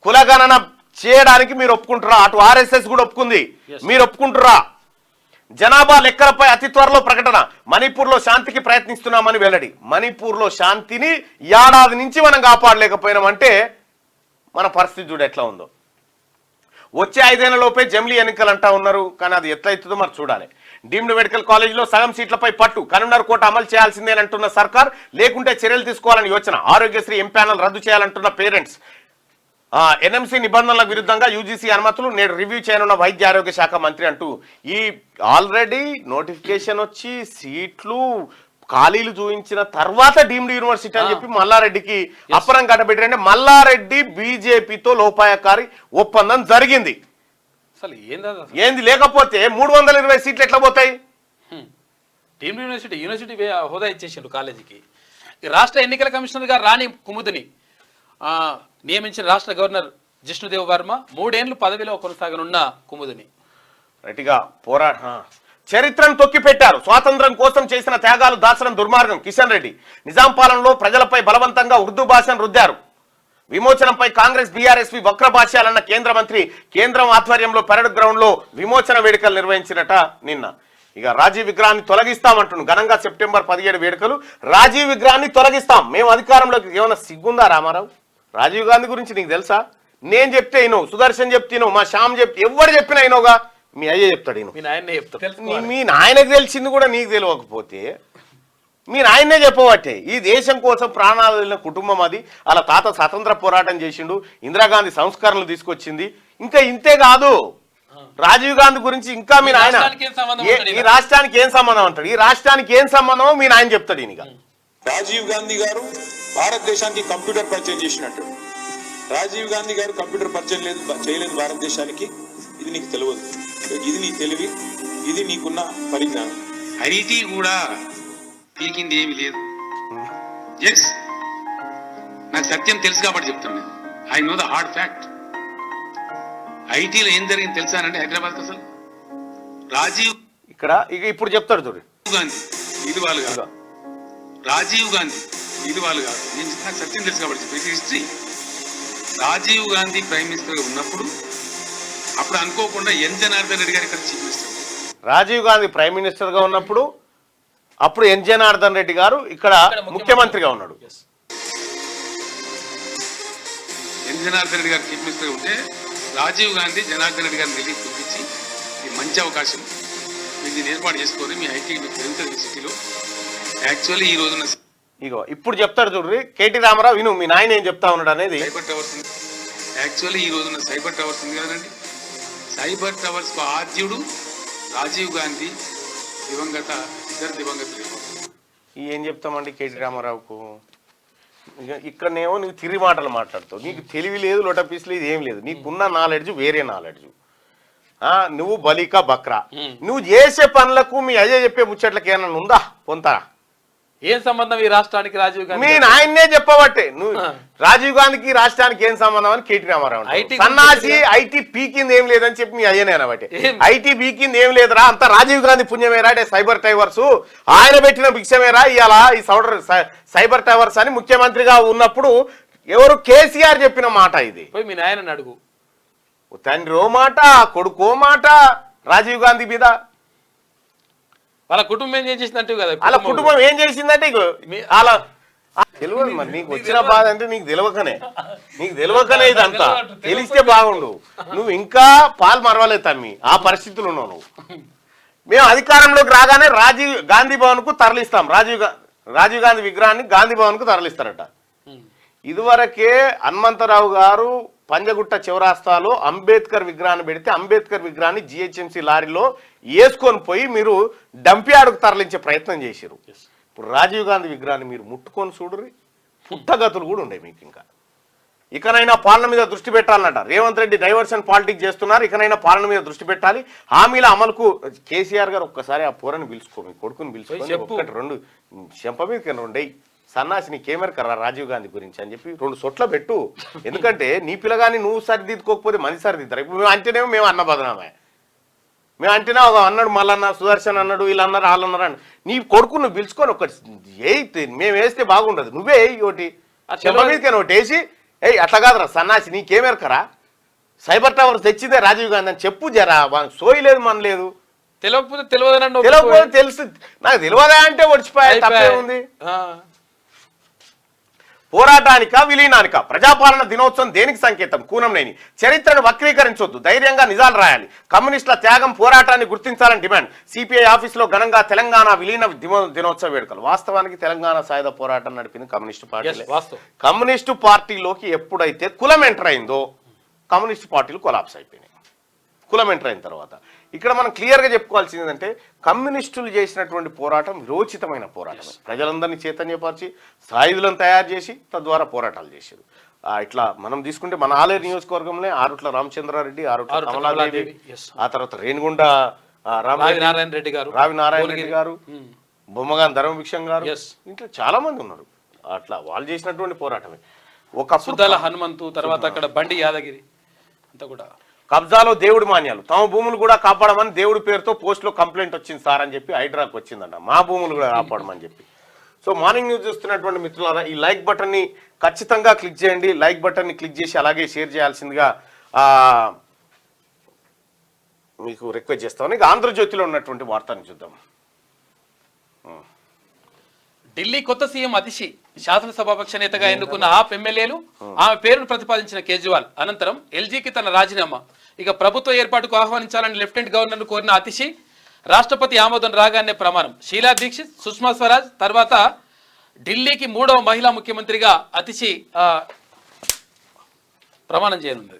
కులగణన చేయడానికి మీరు ఒప్పుకుంటారా? అటు ఆర్ఎస్ఎస్ కూడా ఒప్పుకుంది, మీరు ఒప్పుకుంటారా? జనాభా లెక్కలపై అతి త్వరలో ప్రకటన. మణిపూర్లో శాంతికి ప్రయత్నిస్తున్నామని వెల్లడి. మణిపూర్లో శాంతిని ఏడాది నుంచి మనం కాపాడలేకపోయినామంటే మన పరిస్థితి చూడ ఎట్లా ఉందో. వచ్చే 5 ఏళ్లలోపే జమిలీ ఎన్నికలు అంటా ఉన్నారు, కానీ అది ఎట్లా అవుతుందో మరి చూడాలి. డీమ్డ్ మెడికల్ కాలేజీలో సగం సీట్లపై పట్టు. కరీంనగర్ కోట అమలు చేయాల్సిందేనంటున్న సర్కార్, లేకుంటే చర్యలు తీసుకోవాలని యోచన. ఆరోగ్యశ్రీ ఎంపానల్ రద్దు చేయాలంటున్న పేరెంట్స్. ఎన్ఎంసీ నిబంధనల విరుద్ధంగా యూజీసీ అనుమతులు నేడు రివ్యూ చేయనున్న వైద్య ఆరోగ్య శాఖ మంత్రి అంటూ ఈ ఆల్రెడీ నోటిఫికేషన్ వచ్చి సీట్లు ఖాళీలు చూపించిన తర్వాత డీమ్డ్ యూనివర్సిటీ అని చెప్పి మల్లారెడ్డికి అప్పరం కట్టబెట్టారంటే మల్లారెడ్డి బీజేపీతో లోపాయకారి ఒప్పందం జరిగింది. అసలు ఏంది? లేకపోతే 320 సీట్లు ఎట్లా పోతాయి? డీమ్డ్ యూనివర్సిటీ హోదా ఇచ్చేసిండు కాలేజీకి. రాష్ట్ర ఎన్నికల కమిషనర్గా రాణి కుముదిని నియమించిన రాష్ట్ర గవర్నర్ జిష్ణుదేవ్ వర్మ 3 ఏళ్లు పదవిలో కొనసాగనున్న కుముదిని రైట్గా చరిత్రను తొక్కిపెట్టారు. స్వాతంత్రం కోసం చేసిన త్యాగాలు దాచడం దుర్మార్గం. కిషన్ రెడ్డి. నిజాం పాలనలో ప్రజలపై బలవంతంగా ఉర్దూ భాషను రుద్దారు. విమోచనంపై కాంగ్రెస్ బీఆర్ఎస్పీ వక్ర భాష్యాలన్న కేంద్ర మంత్రి. కేంద్రం ఆధ్వర్యంలో పరేడ్ గ్రౌండ్ లో విమోచన వేడుకలు నిర్వహించినట నిన్న. ఇక రాజీవ్ విగ్రహాన్ని తొలగిస్తామంటున్నాం. ఘనంగా సెప్టెంబర్ 17 వేడుకలు. రాజీవ్ విగ్రహాన్ని తొలగిస్తాం. మేము అధికారంలోకి. ఏమైనా సిగ్గుందా రామారావు? రాజీవ్ గాంధీ గురించి నీకు తెలుసా? నేను చెప్తే ఇనో, సుదర్శన్ చెప్తే ఇనో, మా శ్యామ్ చెప్తే, ఎవరు చెప్పినా ఇనోగా. మీ అయ్యే చెప్తాడు. మీ నాయనకు తెలిసింది కూడా నీకు తెలియకపోతే మీ నాయనే చెప్పబట్టే. ఈ దేశం కోసం ప్రాణాలు వెళ్ళిన కుటుంబం అది. అలా తాత స్వాతంత్ర పోరాటం చేసిండు, ఇందిరాగాంధీ సంస్కరణలు తీసుకొచ్చింది. ఇంకా ఇంతే కాదు, రాజీవ్ గాంధీ గురించి ఇంకా మీ నాయన ఈ రాష్ట్రానికి ఏం సంబంధం అంటాడు. ఈ రాష్ట్రానికి ఏం సంబంధమో మీ నాయన చెప్తాడు. ఈయనగా రాజీవ్ గాంధీ గారు భారతదేశానికి కంప్యూటర్ పరిచయం చేసినట్టు. రాజీవ్ గాంధీ గారు కంప్యూటర్ పరిచయం చేయలేదు భారతదేశానికి. ఇది నీకు తెలియదు. ఇది నీ తెలివి, ఇది నీకున్న పరిజ్ఞానం. ఐటీ కూడా పీకింది ఏమీ లేదు. ఎస్, నాకు సత్యం తెలుసు కాబట్టి చెప్తాను నేను. I know the hard fact. ఐటీలో ఏం జరిగింది తెలుసానండి హైదరాబాద్ అసలు? రాజీవ్ ఇక్కడ ఇక ఇప్పుడు చెప్తాడు చూడు. గాంధీ ఇది వాళ్ళు కాదు, రాజీవ్ గాంధీ ఇది వాళ్ళు కాదు. నేను నాకు సత్యం తెలుసు కాబట్టి చెప్పి హిస్టరీ. రాజీవ్ గాంధీ ప్రైమ్ మినిస్టర్గా ఉన్నప్పుడు అప్పుడు అనుకోకుండా ఎన్ జనార్దన్ రెడ్డి గారు ఇక్కడ chief minister. Rajiv Gandhi prime minister గా ఉన్నప్పుడు అప్పుడు ఎన్ జనార్దన్ రెడ్డి గారు ఇక్కడ ముఖ్యమంత్రిగా ఉన్నాడు. ఎన్ జనార్దన్ రెడ్డి గారు చీఫ్ మినిస్టర్ ఉంటే రాజీవ్ గాంధీ జనార్దన్ రెడ్డి గారిని ఢిల్లీకి పిలిపించి ఇది మంచి అవకాశం, మీరు దీన్ని ఏర్పాటు చేసుకొని మీ ఐటీ మీకు పెరుగుతుంది ఈ సిటీలో. యాక్చువల్లీ ఈ రోజున ఇగో ఇప్పుడు చెప్తాడు చూడ్రి కేటీ రామారావు, విను మీ నాయన ఏం చెప్తా ఉన్నాడు అనేది. సైబర్ టవర్స్ ఉంది. యాక్చువల్లీ ఈ రోజున సైబర్ టవర్స్ ఉంది కదండి. సైబర్ టవర్స్ కు ఆద్యుడు రాజీవ్ గాంధీ, ఇద్దరు దివంగతులు. ఏం చెప్తామండి కేటీ రామారావుకు? ఇక్కడనేమో నువ్వు తిరిగి మాటలు మాట్లాడుతావు, నీకు తెలివి లేదు, లొటపీస్ లేదు, ఏం లేదు. నీకున్న నాలెడ్జ్ వేరే నాలెడ్జ్. నువ్వు బలికా బక్రా, నువ్వు చేసే పనులకు మీ అజయ్ చెప్పే ముచ్చట్లకి ఏమన్నా ఉందా పొంతా? ఏం సంబంధం ఈ రాష్ట్రానికి రాజీవ్ గాంధీ? మీ నాయన్నే చెప్పబట్టే నువ్వు రాజీవ్ గాంధీకి రాష్ట్రానికి ఏం సంబంధం అని కేటీ రామారావు సన్నాసి. ఐటీ పీకింది ఏం లేదని చెప్పి మీ అయ్యనే అనబట్టే. ఐటీ పీకింది ఏం లేదురా, అంత రాజీవ్ గాంధీ పుణ్యమేరా, అంటే సైబర్ టవర్స్ ఆయన పెట్టిన భిక్షమేరా ఇవాళ ఈ సైబర్ టవర్స్ అని ముఖ్యమంత్రిగా ఉన్నప్పుడు ఎవరు కేసీఆర్ చెప్పిన మాట ఇది. పోయి మీ నాయనని అడుగు. తండ్రి ఓ మాట, కొడుకు ఓ మాట రాజీవ్ గాంధీ మీద. వాళ్ళ కుటుంబం ఏం చేసిందంటే కదా, వాళ్ళ కుటుంబం ఏం చేసిందంటే అలా తెలియదు. మరి నీకు వచ్చిన బాధ అంటే నీకు తెలియకనే ఇదంతా. తెలిస్తే బాగుండు. నువ్వు ఇంకా పాలు మరవలేదు తమ్మి, ఆ పరిస్థితులు ఉన్నావు నువ్వు. మేము అధికారంలోకి రాగానే రాజీవ్ గాంధీ భవన్ కు తరలిస్తాం. రాజీవ్ గాంధీ విగ్రహాన్ని గాంధీ భవన్ కు తరలిస్తారట. ఇదివరకే హనుమంతరావు గారు పంజగుట్ట చౌరాస్తాలో అంబేద్కర్ విగ్రహాన్ని పెడితే అంబేద్కర్ విగ్రహాన్ని జిహెచ్ఎంసీ లారీలో వేసుకొని పోయి మీరు డంపియార్డుకు తరలించే ప్రయత్నం చేశారు. ఇప్పుడు రాజీవ్ గాంధీ విగ్రహాన్ని మీరు ముట్టుకొని చూడరు, పుట్టగతులు కూడా ఉండే మీకు. ఇంకా ఇకనైనా పాలన మీద దృష్టి పెట్టాలన్నట. రేవంత్ రెడ్డి డైవర్షన్ పాలిటిక్స్ చేస్తున్నారు, ఇకనైనా పాలన మీద దృష్టి పెట్టాలి. హామీల అమలుకు కేసీఆర్ గారు ఒక్కసారి ఆ పోరని పిలుచుకో, మీ కొడుకుని పిలుచుకొని ఒకటి రెండు చెంప మీద రెండే సన్నాసి నీకేమెరకరా రాజీవ్ గాంధీ గురించి అని చెప్పి 2 సొట్ల పెట్టు. ఎందుకంటే నీ పిల్లగాని నువ్వు సరిదిద్దుకోకపోతే మంది సరిదిద్దారు. ఇప్పుడు మేము అంటేనేమో మేము అన్న బదనామే, మేము అంటేనే ఒక అన్నాడు మళ్ళన్న సుదర్శన్ అన్నాడు, వీళ్ళు అన్నారు వాళ్ళు అన్నారు అని. నీ కొడుకు నువ్వు పిలుచుకొని ఒకటి మేము వేస్తే బాగుండదు. నువ్వే ఒకటి చెంప మీదకి ఒకటి వేసి అట్లా కాదురా సన్నాసి నీకేమెరకరా సైబర్ టవర్స్ తెచ్చిందే రాజీవ్ గాంధీ అని చెప్పు. జరా సోయి లేదు మన లేదు. తెలియకపోతే తెలియదు, తెలియకపోతే తెలుసు. నాకు తెలియదా అంటే ఒడిచిపోయా, తప్పే ఉంది. పోరాటానిక విలీనానిక? ప్రజాపాలన దినోత్సవం దేనికి సంకేతం? కూనంనేని చరిత్రను వక్రీకరించొద్దు, ధైర్యంగా నిజాలు రాయాలి, కమ్యూనిస్టుల త్యాగం పోరాటాన్ని గుర్తించాలని డిమాండ్. సిపిఐ ఆఫీసులో ఘనంగా తెలంగాణ విలీన దినోత్సవ వేడుకలు. వాస్తవానికి తెలంగాణ సాయుధ పోరాటం నడిపింది కమ్యూనిస్టు పార్టీ. కమ్యూనిస్టు పార్టీలోకి ఎప్పుడైతే కులం ఎంటర్ అయిందో కమ్యూనిస్టు పార్టీలు కొలాప్స్ అయిపోయినాయి. కులం ఎంటర్ అయిన తర్వాత ఇక్కడ మనం క్లియర్గా చెప్పుకోవాల్సింది ఏంటంటే కమ్యూనిస్టులు చేసినటువంటి పోరాటం విరోచితమైన పోరాటం. ప్రజలందరినీ చైతన్యపరిచి సాయుధులను తయారు చేసి తద్వారా పోరాటాలు చేశారు. ఇట్లా మనం తీసుకుంటే మన ఆలేరు నియోజకవర్గంలో ఆరుట్ల రామచంద్రారెడ్డి, ఆరుట్ల కమలాదేవి, ఆ తర్వాత రేణిగుండ రావినారాయణ రెడ్డి గారు, బొమ్మగాన్ ధర్మభిక్షం గారు, ఇంట్లో చాలా మంది ఉన్నారు. అట్లా వాళ్ళు చేసినటువంటి పోరాటమే. ఒకప్పుడు హనుమంతు, తర్వాత అక్కడ బండి యాదగిరి అంతా కూడా కబ్జాలో దేవుడి మాన్యాలు, తమ భూములు కూడా కాపాడమని దేవుడి పేరుతో పోస్టులో కంప్లైంట్ వచ్చింది సార్ అని చెప్పి హైడ్రాకు వచ్చిందంట. మా భూములు కూడా కాపాడమని చెప్పి. సో మార్నింగ్ న్యూస్ చూస్తున్నటువంటి మిత్రులారా, ఈ లైక్ బటన్ని ఖచ్చితంగా క్లిక్ చేయండి. లైక్ బటన్ని క్లిక్ చేసి అలాగే షేర్ చేయాల్సిందిగా మీకు రిక్వెస్ట్ చేస్తామని. ఇక ఆంధ్రజ్యోతిలో ఉన్నటువంటి వార్తను చూద్దాం. ఢిల్లీ కొత్త సీఎం అతిషి శాసనసభాపక్ష నేతగా ఎన్నుకున్న ఆప్ ఎమ్మెల్యేలు, ఆమె పేరును ప్రతిపాదించిన కేజ్రీవాల్ అనంతరం ఎల్జీకి తన రాజీనామా. ఇక ప్రభుత్వ ఏర్పాటుకు ఆహ్వానించాలని లెఫ్టినెంట్ గవర్నర్ను కోరిన అతిషి రాష్ట్రపతి ఆమోదం రాగానే ప్రమాణం. షీలా దీక్షిత్, సుష్మా స్వరాజ్ తర్వాత ఢిల్లీకి 3వ మహిళా ముఖ్యమంత్రిగా అతిషి ప్రమాణం చేయనుంది.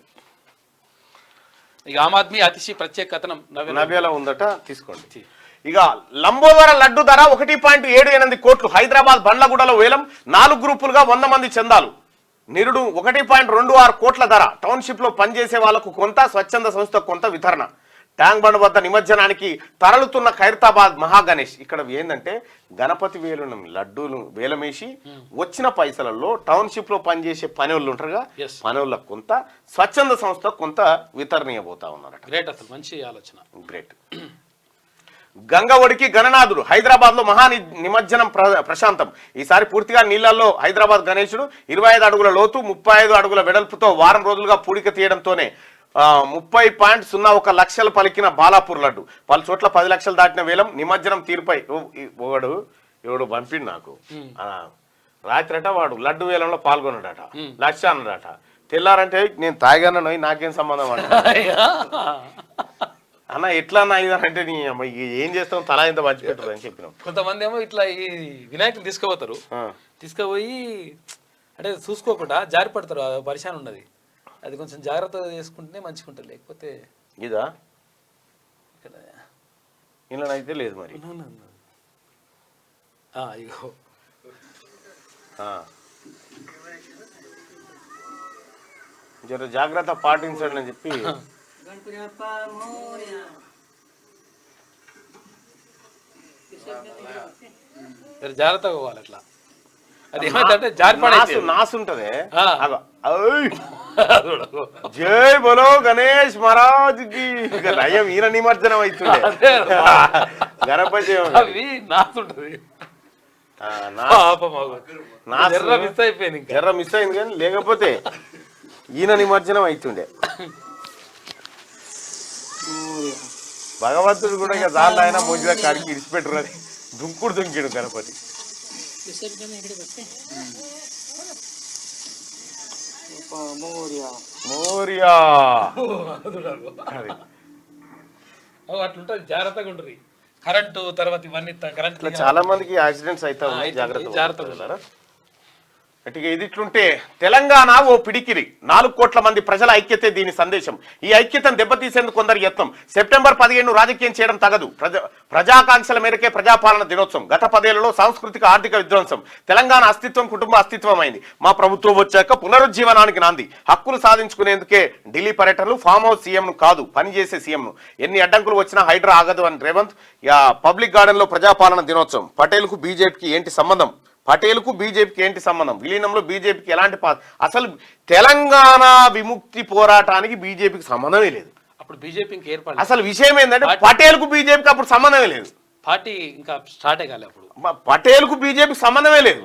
ఇక ఆమ్ ఆద్మీ అతిషి ప్రత్యేక కథనం నవ్యాలో ఉందట, తీసుకోండి. ఇక లంబోదర లడ్డు ధర 1.78 కోట్లు. హైదరాబాద్ బండ్లగూడలో వేలం, 4 గ్రూపులుగా 100 మంది చందాలు. నిరుడు 1.26 కోట్ల ధర. టౌన్షిప్ లో పనిచేసే వాళ్లకు కొంత, స్వచ్ఛంద సంస్థ కొంత వితరణ. ట్యాంక్ బండ్ వద్ద నిమజ్జనానికి తరలుతున్న ఖైరతాబాద్ మహాగణేష్. ఇక్కడ ఏంటంటే గణపతి వేలును లడ్డూలు వేలమేసి వచ్చిన పైసలలో టౌన్షిప్ లో పనిచేసే పనివాళ్ళు ఉంటారుగా, పనివాళ్ళకు కొంత, స్వచ్ఛంద సంస్థ కొంత వితరణీయబోతా ఉన్నారట. గ్రేట్, అసలు మంచి ఆలోచన, గ్రేట్. గంగ ఒడికి గణనాథుడు, హైదరాబాద్ లో మహా నిమజ్జనం ప్రశాంతం. ఈసారి పూర్తిగా నీళ్లలో హైదరాబాద్ గణేశుడు 25 అడుగుల లోతు 35 అడుగుల వెడల్పుతో వారం రోజులుగా పూడిక తీయడంతోనే 30.01 లక్షలు పలికిన బాలాపూర్ లడ్డు. పలు చోట్ల 10 లక్షలు దాటిన వేలం. నిమజ్జనం తీరుపై ఎవడు పంపిండు నాకు. రాత్రట వాడు లడ్డు వేలంలో పాల్గొన్నాడట, లక్ష అన్నాడట. తెల్లారంటే నేను తాగానో నాకేం సంబంధం అంట. అన్న ఎట్లా అన్న ఇదంటే నీ ఏం చేస్తాం, తలా ఇంత మంచి పెట్టరు అని చెప్పినాం. కొంతమంది ఏమో ఇట్లా ఈ వినాయకులు తీసుకుపోతారు, తీసుకుపోయి అంటే చూసుకోకుండా జారి పడతారు, పరిశాన్ ఉన్నది. అది కొంచెం జాగ్రత్తగా చేసుకుంటేనే మంచిగా ఉంటుంది, లేకపోతే ఇదా ఇలా అయితే లేదు మరి. ఇగో జర జాగ్రత్త పాటించండి అని చెప్పి జాగ్రత్తగా పోవాలి. అట్లా అది ఏమైందంటే జారిపడే నాసు ఉంటది. జై బోలో గణేష్ మహారాజ్ కి. నయం ఈయన నిమజ్జనం అవుతుండే గణపతి అవి నాసుంటది. ఎర్ర మిస్ అయింది కానీ లేకపోతే ఈయన నిమజ్జనం అవుతుండే. భగవంతుడు కూడా ఇక దాంట్లో అయినా మోజుగా కాడికి ఇడిచిపెట్టరు, దుంకుడు దుంకిడు గణపతి. మోరియా అట్లుంటది, జాగ్రత్తగా ఉంటుంది. కరెంటు తర్వాత ఇవన్నీ కరెంట్ చాలా మందికి యాక్సిడెంట్స్ అయితే ఉన్నాయి, జాగ్రత్తగా. అంటే ఇది ఇట్లుంటే తెలంగాణ ఓ పిడికిరి. 4 కోట్ల మంది ప్రజల ఐక్యతే దీని సందేశం. ఈ ఐక్యతను దెబ్బతీసేందుకు కొందరు యత్నం. సెప్టెంబర్ 15 రాజకీయం చేయడం తగదు. ప్రజాకాంక్షల మేరకే ప్రజాపాలన దినోత్సవం. గత 10 ఏళ్లలో సాంస్కృతిక ఆర్థిక విధ్వంసం. తెలంగాణ అస్తిత్వం కుటుంబ అస్తిత్వం అయింది. మా ప్రభుత్వం వచ్చాక పునరుజ్జీవనానికి నాంది. హక్కులు సాధించుకునేందుకే ఢిల్లీ పర్యటనలు. ఫామ్ హౌస్ సీఎంను కాదు, పనిచేసే సీఎంను. ఎన్ని అడ్డంకులు వచ్చినా హైడ్రా ఆగదు అని రేవంత్. పబ్లిక్ గార్డెన్ లో ప్రజాపాలన దినోత్సవం. పటేల్కు బీజేపీకి ఏంటి సంబంధం? పటేల్కు బీజేపీకి ఏంటి సంబంధం? విలీనంలో బీజేపీకి ఎలాంటి అసలు తెలంగాణ విముక్తి పోరాటానికి బీజేపీకి సంబంధమే లేదు. అప్పుడు బీజేపీకి ఏర్పడి అసలు విషయం ఏంటంటే పటేల్కు బీజేపీకి అప్పుడు సంబంధమే లేదు. పార్టీ ఇంకా స్టార్ట్ కాలే అప్పుడు. పటేల్కు బీజేపీకి సంబంధమే లేదు.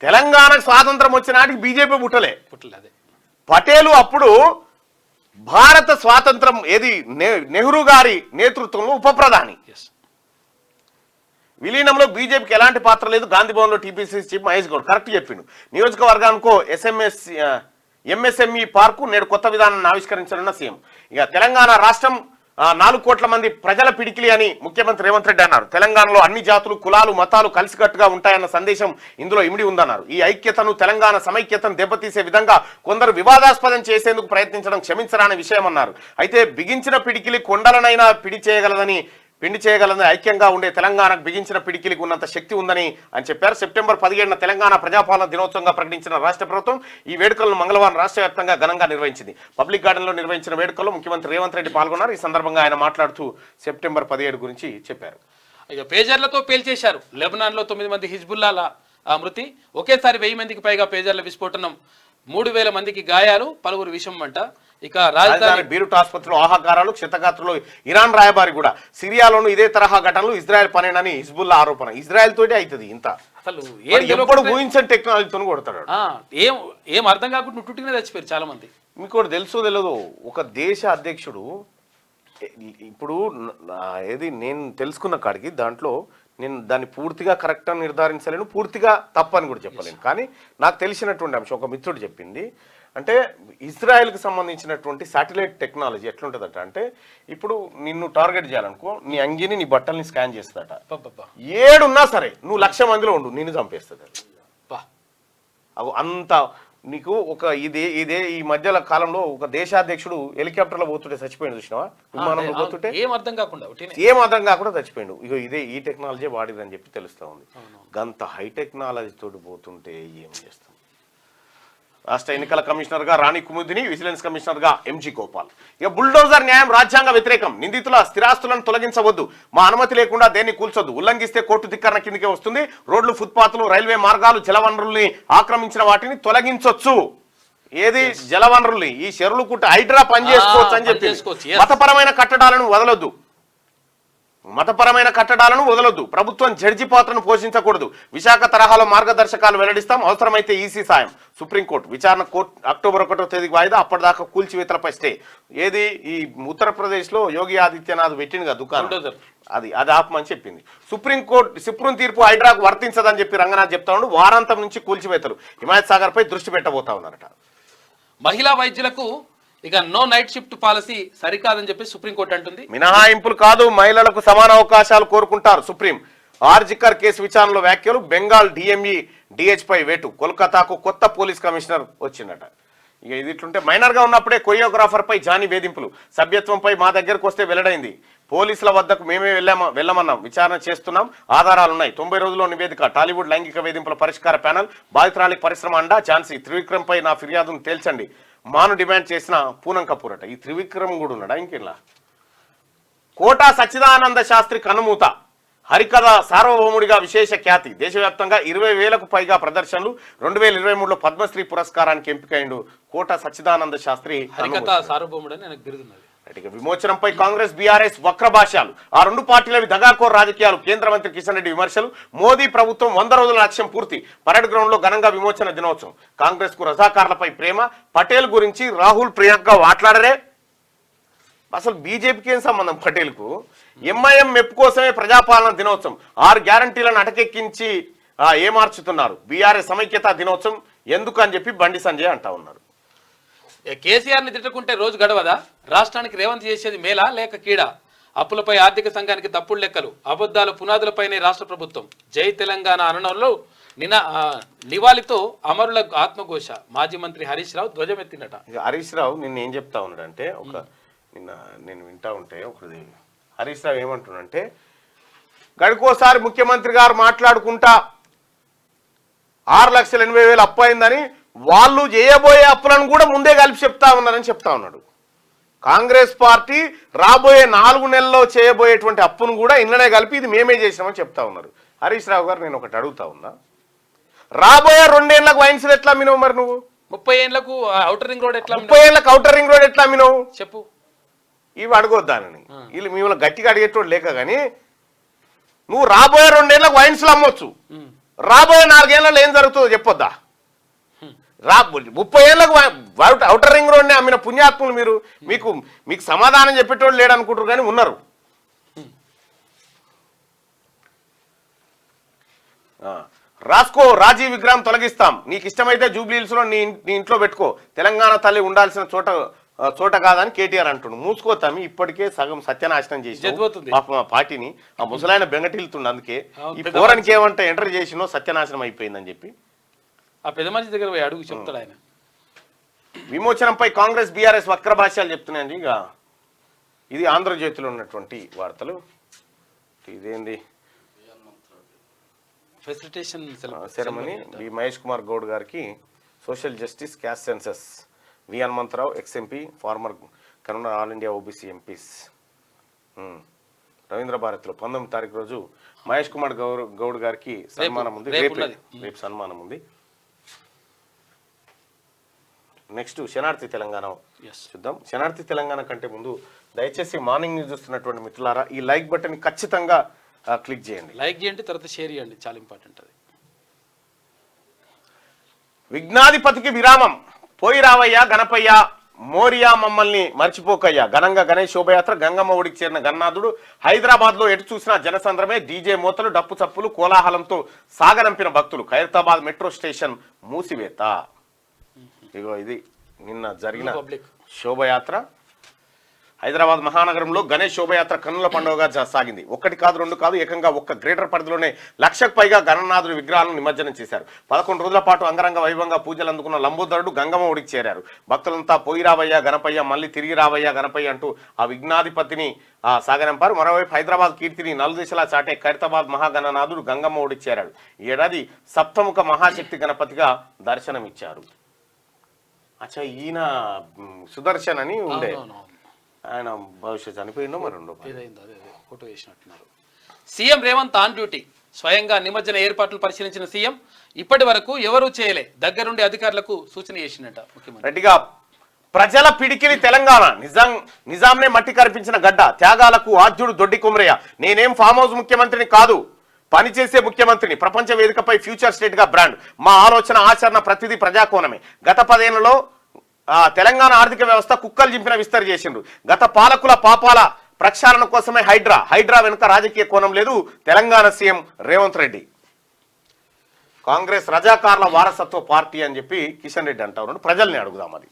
తెలంగాణకు స్వాతంత్రం వచ్చిన నాటికి బీజేపీ పుట్టలే. అదే పటేలు అప్పుడు భారత స్వాతంత్రం ఏది నెహ్రూ గారి నేతృత్వంలో ఉప ప్రధాని. విలీనంలో బీజేపీకి ఎలాంటి పాత్ర లేదు. గాంధీ భవన్లో TPCC chief Mahesh Goud correct చెప్పిండు. నియోజకవర్గానికో ఎంఎస్ఎంఈ పార్కు నేడు కొత్త విధానాన్ని ఆవిష్కరించనున్న సీఎం. ఇక తెలంగాణ రాష్ట్రం 4 కోట్ల మంది ప్రజల పిడికిలి అని ముఖ్యమంత్రి రేవంత్ రెడ్డి అన్నారు. తెలంగాణలో అన్ని జాతులు, కులాలు, మతాలు కలిసికట్టుగా ఉంటాయన్న సందేశం ఇందులో ఇమిడి ఉందన్నారు. ఈ ఐక్యతను, తెలంగాణ సమైక్యతను దెబ్బతీసే విధంగా కొందరు వివాదాస్పదం చేసేందుకు ప్రయత్నించడం క్షమించరాని విషయం అన్నారు. అయితే బిగించిన పిడికిలి కొండలనైనా పిండి చేయగలదని, ఐక్యంగా ఉండే తెలంగాణకు బిగించిన పిడికిలికి ఉన్నంత శక్తి ఉందని అని చెప్పారు. సెప్టెంబర్ 17న తెలంగాణ ప్రజాపాలన దినోత్సవంగా ప్రకటించిన రాష్ట్ర ప్రభుత్వం ఈ వేడుకలను మంగళవారం రాష్ట్ర వ్యాప్తంగా ఘనంగా నిర్వహించింది. పబ్లిక్ గార్డెన్లో నిర్వహించిన వేడుకల్లో ముఖ్యమంత్రి రేవంత్ రెడ్డి పాల్గొన్నారు. ఈ సందర్భంగా ఆయన మాట్లాడుతూ సెప్టెంబర్ 17 గురించి చెప్పారు. ఇక పేజర్లతో పేల్చేశారు. లెబనాన్లో 9 మంది హిజ్బుల్లాల మృతి. ఒకేసారి 1000 మందికి పైగా పేజర్ల విస్ఫోటనం. 3000 మందికి గాయాలు, పలువురు విషం అంట. ఇక రాజధాని బీరుట్ ఆసుపత్రిలో ఆహాకారాలు, క్షతగాత్రులు. ఇరాన్ రాయబారి కూడా సిరియాలోనూ ఇదే తరహా ఘటనలు ఇజ్రాయెల్ పనేనని హిజ్బుల్లా ఆరోపణ. ఇజ్రాయెల్ తోటి అవుతుంది ఇంత. అసలు ఎప్పుడు ఊహించని టెక్నాలజీతో కొడతాడు. ఏం అర్థం కాకుండా టుట్టుగానే చచ్చిపోయారు చాలా మంది. మీకు కూడా తెలుసో తెలియదు, ఒక దేశ అధ్యక్షుడు ఇప్పుడు ఏది నేను తెలుసుకున్న కాడికి దాంట్లో నేను దాన్ని పూర్తిగా కరెక్ట్ అని నిర్ధారించలేను, పూర్తిగా తప్పని కూడా చెప్పలేను. కానీ నాకు తెలిసినటువంటి అంశం ఒక మిత్రుడు చెప్పింది. అంటే ఇజ్రాయెల్కి సంబంధించినటువంటి శాటిలైట్ టెక్నాలజీ ఎట్లుంటుందట అంటే, ఇప్పుడు నిన్ను టార్గెట్ చేయాలనుకో, నీ అంగిని నీ బట్టల్ని స్కాన్ చేస్తుందట. 7 ఉన్నా సరే నువ్వు 1,00,000 మందిలో ఉండు, నిన్ను చంపేస్తుంది. అవు అంత నీకు ఒక ఇదే ఈ మధ్యల కాలంలో ఒక దేశాధ్యక్షుడు హెలికాప్టర్లో పోతుంటే చచ్చిపోయింది చూసినావా, విమానంలో పోతుంటే ఏం అర్థం కాకుండా చచ్చిపోయిండు. ఇగో ఇదే ఈ టెక్నాలజీ వాడిదని చెప్పి తెలుస్తా ఉంది. గంత హై టెక్నాలజీ తోటి పోతుంటే ఏం చేస్తాం. రాష్ట్ర ఎన్నికల కమిషనర్గా రాణి కుముదిని, విజిలెన్స్ కమిషనర్గా ఎంజీ గోపాల్. ఇక బుల్డోజర్ న్యాయం రాజ్యాంగ వ్యతిరేకం, నిందితుల స్థిరాస్తులను తొలగించవద్దు, మా అనుమతి లేకుండా దేన్ని కూల్చొద్దు, ఉల్లంఘిస్తే కోర్టు ధిక్కరణ కిందకే వస్తుంది, రోడ్లు, ఫుట్పాత్లు, రైల్వే మార్గాలు, జలవనరుల్ని ఆక్రమించిన వాటిని తొలగించొచ్చు. ఏది జలవనరుల్ని, ఈ చెరువులు కుట్ట హైడ్రా పనిచేసుకోవచ్చు అని చెప్పి మతపరమైన కట్టడాలను వదలొద్దు, మతపరమైన కట్టడాలను వదలొద్దు, ప్రభుత్వం జడ్జి పాత్రను పోషించకూడదు, విశాఖ తరహాలో మార్గదర్శకాలు వెల్లడిస్తాం, అవసరమైతే ఈసీ సాయం, సుప్రీంకోర్టు విచారణ కోర్టు అక్టోబర్ 1వ తేదీకి వాయిదా, అప్పటిదాకా కూల్చివేతలపై స్టే. ఏది ఈ ఉత్తరప్రదేశ్లో యోగి ఆదిత్యనాథ్ పెట్టినగా దుకాణం అది ఆపమని చెప్పింది సుప్రీం తీర్పు హైడ్రాకు వర్తించదని చెప్పి రంగనాథ్ చెప్తా ఉండు. వారాంతం నుంచి కూల్చివేతలు హిమాయత్ సాగర్ పై దృష్టి పెట్టబోతా ఉన్నారట. మహిళా వైద్యులకు ఇక నో నైట్ షిఫ్ట్ పాలసీ సరికాదని చెప్పి సుప్రీంకోర్టు అంటుంది. మినహాయింపులు కాదు, మహిళలకు సమాన అవకాశాలు కోరుకుంటారు సుప్రీం. ఆర్జికర్ కేసు విచారణలో వ్యాఖ్యలు, బెంగాల్ డిఎంఈ డిహెచ్ పై వేటు, కోల్కతాకు కొత్త పోలీస్ కమిషనర్ వచ్చిందట. ఇక ఇది ఇట్లుంటే మైనర్గా ఉన్నప్పుడే కొరియోగ్రాఫర్ పై జానీ వేధింపులు, సభ్యత్వంపై మా దగ్గరకు వస్తే వెల్లడైంది, పోలీసుల వద్దకు మేమే వెళ్ళమన్నాం, విచారణ చేస్తున్నాం, ఆధారాలున్నాయి, 90 రోజుల్లో నివేదిక, టాలీవుడ్ లైంగిక వేధింపుల పరిష్కార ప్యానల్, బాధితురాలికి పరిశ్రమ అండా, ఝాన్సీ, త్రివిక్రమ్ పై నా ఫిర్యాదును తేల్చండి, మాను డిమాండ్ చేసిన పూనం కపూర్ అట. ఈ త్రివిక్రమ్ కూడా ఉన్నాడా ఇంకెలా? కోటా సచ్చిదానంద శాస్త్రి కనుమూత, హరికథ సార్వభౌముడిగా విశేష ఖ్యాతి, దేశవ్యాప్తంగా 20,000కు పైగా ప్రదర్శనలు, 2023లో పద్మశ్రీ పురస్కారానికి ఎంపికైండు కోటా సచ్చిదానంద శాస్త్రి. హరికథ సార్వభౌముడని నాకు బిరుదున్నది. విమోచనంపై కాంగ్రెస్ బీఆర్ఎస్ వక్రభాష్యాలు, ఆ రెండు పార్టీలవి దగాకోర్ రాజకీయాలు, కేంద్ర మంత్రి కిషన్ రెడ్డి విమర్శలు, మోదీ ప్రభుత్వం 100 రోజుల లక్ష్యం పూర్తి, పరేడ్ గ్రౌండ్ లో ఘనంగా విమోచన దినోత్సవం, కాంగ్రెస్ కు రజాకార్లపై ప్రేమ, పటేల్ గురించి రాహుల్ ప్రియాంక మాట్లాడరే, అసలు బీజేపీకి ఏం సంబంధం పటేల్కు? ఎంఐఎం మెప్పు కోసమే ప్రజాపాలన దినోత్సవం, 6 గ్యారంటీలను అటకెక్కించి ఏమార్చుతున్నారు, బీఆర్ఎస్ సమైక్యతా దినోత్సవం ఎందుకు అని చెప్పి బండి సంజయ్ అంటా ఉన్నారు. కేసీఆర్ ని తిట్టుకుంటే రోజు గడవదా? రాష్ట్రానికి రేవంత్ చేసేది మేలా లేక కీడా? అప్పులపై ఆర్థిక సంఘానికి తప్పుడు లెక్కలు, అబద్ధాలు పునాదులపైనే రాష్ట్ర ప్రభుత్వం, జై తెలంగాణ అనడంలో నివాళితో అమరుల ఆత్మఘోష, మాజీ మంత్రి హరీష్ రావు ధ్వజమెత్తినట. హరీష్ రావు నిన్న ఏం చెప్తా ఉన్నాడంటే, నిన్న నేను వింటా ఉంటే ఒకటి హరీష్ రావు ఏమంటున్నాడంటే, గడికోసారి ముఖ్యమంత్రి గారు మాట్లాడుకుంటా 6,80,000 అప్పు అయిందని, వాళ్ళు చేయబోయే అప్పులను కూడా ముందే కలిపి చెప్తా ఉన్నారని చెప్తా ఉన్నాడు. కాంగ్రెస్ పార్టీ రాబోయే 4 నెలల్లో చేయబోయేటువంటి అప్పును కూడా ఇళ్ళనే కలిపి ఇది మేమే చేసినామని చెప్తా ఉన్నారు. హరీష్ రావు గారు నేను ఒకటి అడుగుతా ఉన్నా, రాబోయే 2 ఏళ్లకు వైన్స్ ఎట్లా అమ్మినావు? మరి నువ్వు 30 ఏళ్లకు ఔటర్ రింగ్ రోడ్ ఎట్లా 30 ఏళ్లకు ఔటర్ రింగ్ రోడ్ ఎట్లా అమ్మినావు చెప్పు. ఇవి అడగొద్దానని వీళ్ళు మిమ్మల్ని గట్టిగా అడిగేటోడు లేక, కానీ నువ్వు రాబోయే 2 ఏళ్లకు వైన్స్లు అమ్మొచ్చు, రాబోయే 4 ఏళ్లలో ఏం జరుగుతుందో చెప్పొద్దా? 30 ఏళ్లకు ఔటర్ రింగ్ రోడ్ని అమ్మిన పుణ్యాత్ములు మీరు, మీకు సమాధానం చెప్పేటోళ్ళు లేడనుకుంటారు కానీ ఉన్నారు. రాస్కో రాజీవ్ విగ్రహం తొలగిస్తాం, నీకు ఇష్టమైతే జూబ్లీహిల్స్ లో నీ ఇంట్లో పెట్టుకో, తెలంగాణ తల్లి ఉండాల్సిన చోట కాదని కేటీఆర్ అంటుండు. మూసుకోతామి, ఇప్పటికే సగం సత్యనాశనం చేసి పార్టీని ఆ ముసలాయన బెంగటిల్తుండు. అందుకే ఈ పోరానికి ఏమంటే ఎంటర్ చేసినో సత్యనాశనం అయిపోయిందని చెప్పి ఆ పెద్ద మనిషి దగ్గర పోయి అడుగు చెప్తాడు ఆయన. విమోచనంపై కాంగ్రెస్ బీఆర్ఎస్ వక్ర భాష్యాలు చెప్తున్నాయండి. ఇక ఇది ఆంధ్రజ్యోతిలో ఉన్నటువంటి వార్తలు. ఇదేంది facilitation ceremony, V Mahesh Kumar Goud గారికి social justice caste census, V Hanumantharao ex MP, former convener all India OBC MPs. Ravindra భారతిలో 19వ తారీఖు రోజు మహేష్ కుమార్ గౌడ్ గారికి సన్మానం ఉంది, రేపు సన్మానం ఉంది. నెక్స్ట్ శనార్థి తెలంగాణ చూద్దాం. శనార్థి తెలంగాణ కంటే ముందు దయచేసి మార్నింగ్ న్యూస్ చూస్తున్నటువంటి మిత్రులారా ఈ లైక్ బటన్ ఖచ్చితంగా క్లిక్ చేయండి, లైక్ చేయండి, తర్వాత షేర్ చేయండి, చాలా ఇంపార్టెంట్ అది. విఘ్నాధిపతికి విరామం, పోయి రావయ్యా గణపయ్య, మోరియా మమ్మల్ని మర్చిపోకయ్యా, ఘనంగా గణేష్ శోభయాత్ర, గంగమ్మ ఒడికి చేరిన గన్నాథుడు, హైదరాబాద్ లో ఎటు చూసినా జనసంద్రమే, డీజే మోతలు, డప్పు చప్పులు, కోలాహలంతో సాగనంపిన భక్తులు, ఖైరతాబాద్ మెట్రో స్టేషన్ మూసివేత. ఇగో ఇది నిన్న జరిగిన శోభయాత్ర. హైదరాబాద్ మహానగరంలో గణేష్ శోభయాత్ర కన్నుల పండుగగా సాగింది. 1 కాదు 2 కాదు, ఏకంగా ఒక్క గ్రేటర్ పరిధిలోనే 1,00,000కు పైగా గణనాథుడి విగ్రహాలను నిమజ్జనం చేశారు. 11 రోజుల పాటు అంగరంగ వైభవంగా పూజలు అందుకున్న లంబోదరుడు గంగమ్మ ఒడికి చేరారు. భక్తులంతా పోయి రావయ్యా గణపయ్య, మళ్ళీ తిరిగి రావయ్యా గణపయ్య అంటూ ఆ విఘ్నాధిపతిని సాగనంపారు. మరోవైపు హైదరాబాద్ కీర్తిని నలుదిశలా చాటే ఖైరతాబాద్ మహాగణనాథుడు గంగమ్మ ఒడికి చేరాడు. ఈ ఏడాది సప్తముఖ మహాశక్తి గణపతిగా దర్శనమిచ్చారు. అచ్చా ఈయన సుదర్శన్ అని ఉండే అవునవును. ఆయన భవిష్యత్ చనిపోయిండో మరి ఉండో ఏదైందో అదే ఫోటో వేసినట్టున్నారు. CM Revanth on duty. స్వయంగా నిమజ్జన ఏర్పాట్లు పరిశీలించిన సీఎం ఇప్పటి వరకు ఎవరూ చేయలే, దగ్గరుండి అధికారులకు సూచన చేసినట్ట ముఖ్యమంత్రి. రెడ్డిగా ప్రజల పిడికిలి తెలంగాణ నిజాంనే మట్టి కరిపించిన గడ్డ, త్యాగాలకు ఆద్యుడు దొడ్డి కుమరయ్య. నేనేం ఫామ్ హౌస్ ముఖ్యమంత్రిని కాదు, పనిచేసే ముఖ్యమంత్రిని. ప్రపంచ వేదికపై ఫ్యూచర్ స్టేట్ గా బ్రాండ్. మా ఆలోచన ఆచరణ ప్రతిదీ ప్రజాకోణమే. గత 10 ఏళ్లలో తెలంగాణ ఆర్థిక వ్యవస్థ కుక్కలు చింపిన విస్తరి చేసిండ్రు. గత పాలకుల పాపాల ప్రక్షాళన కోసమే హైడ్రా వెనుక రాజకీయ కోణం లేదు. తెలంగాణ సీఎం రేవంత్ రెడ్డి. కాంగ్రెస్ రజాకార్ల వారసత్వ పార్టీ అని చెప్పి కిషన్ రెడ్డి అంటా ఉన్నాడు. ప్రజల్ని అడుగుదాం అది.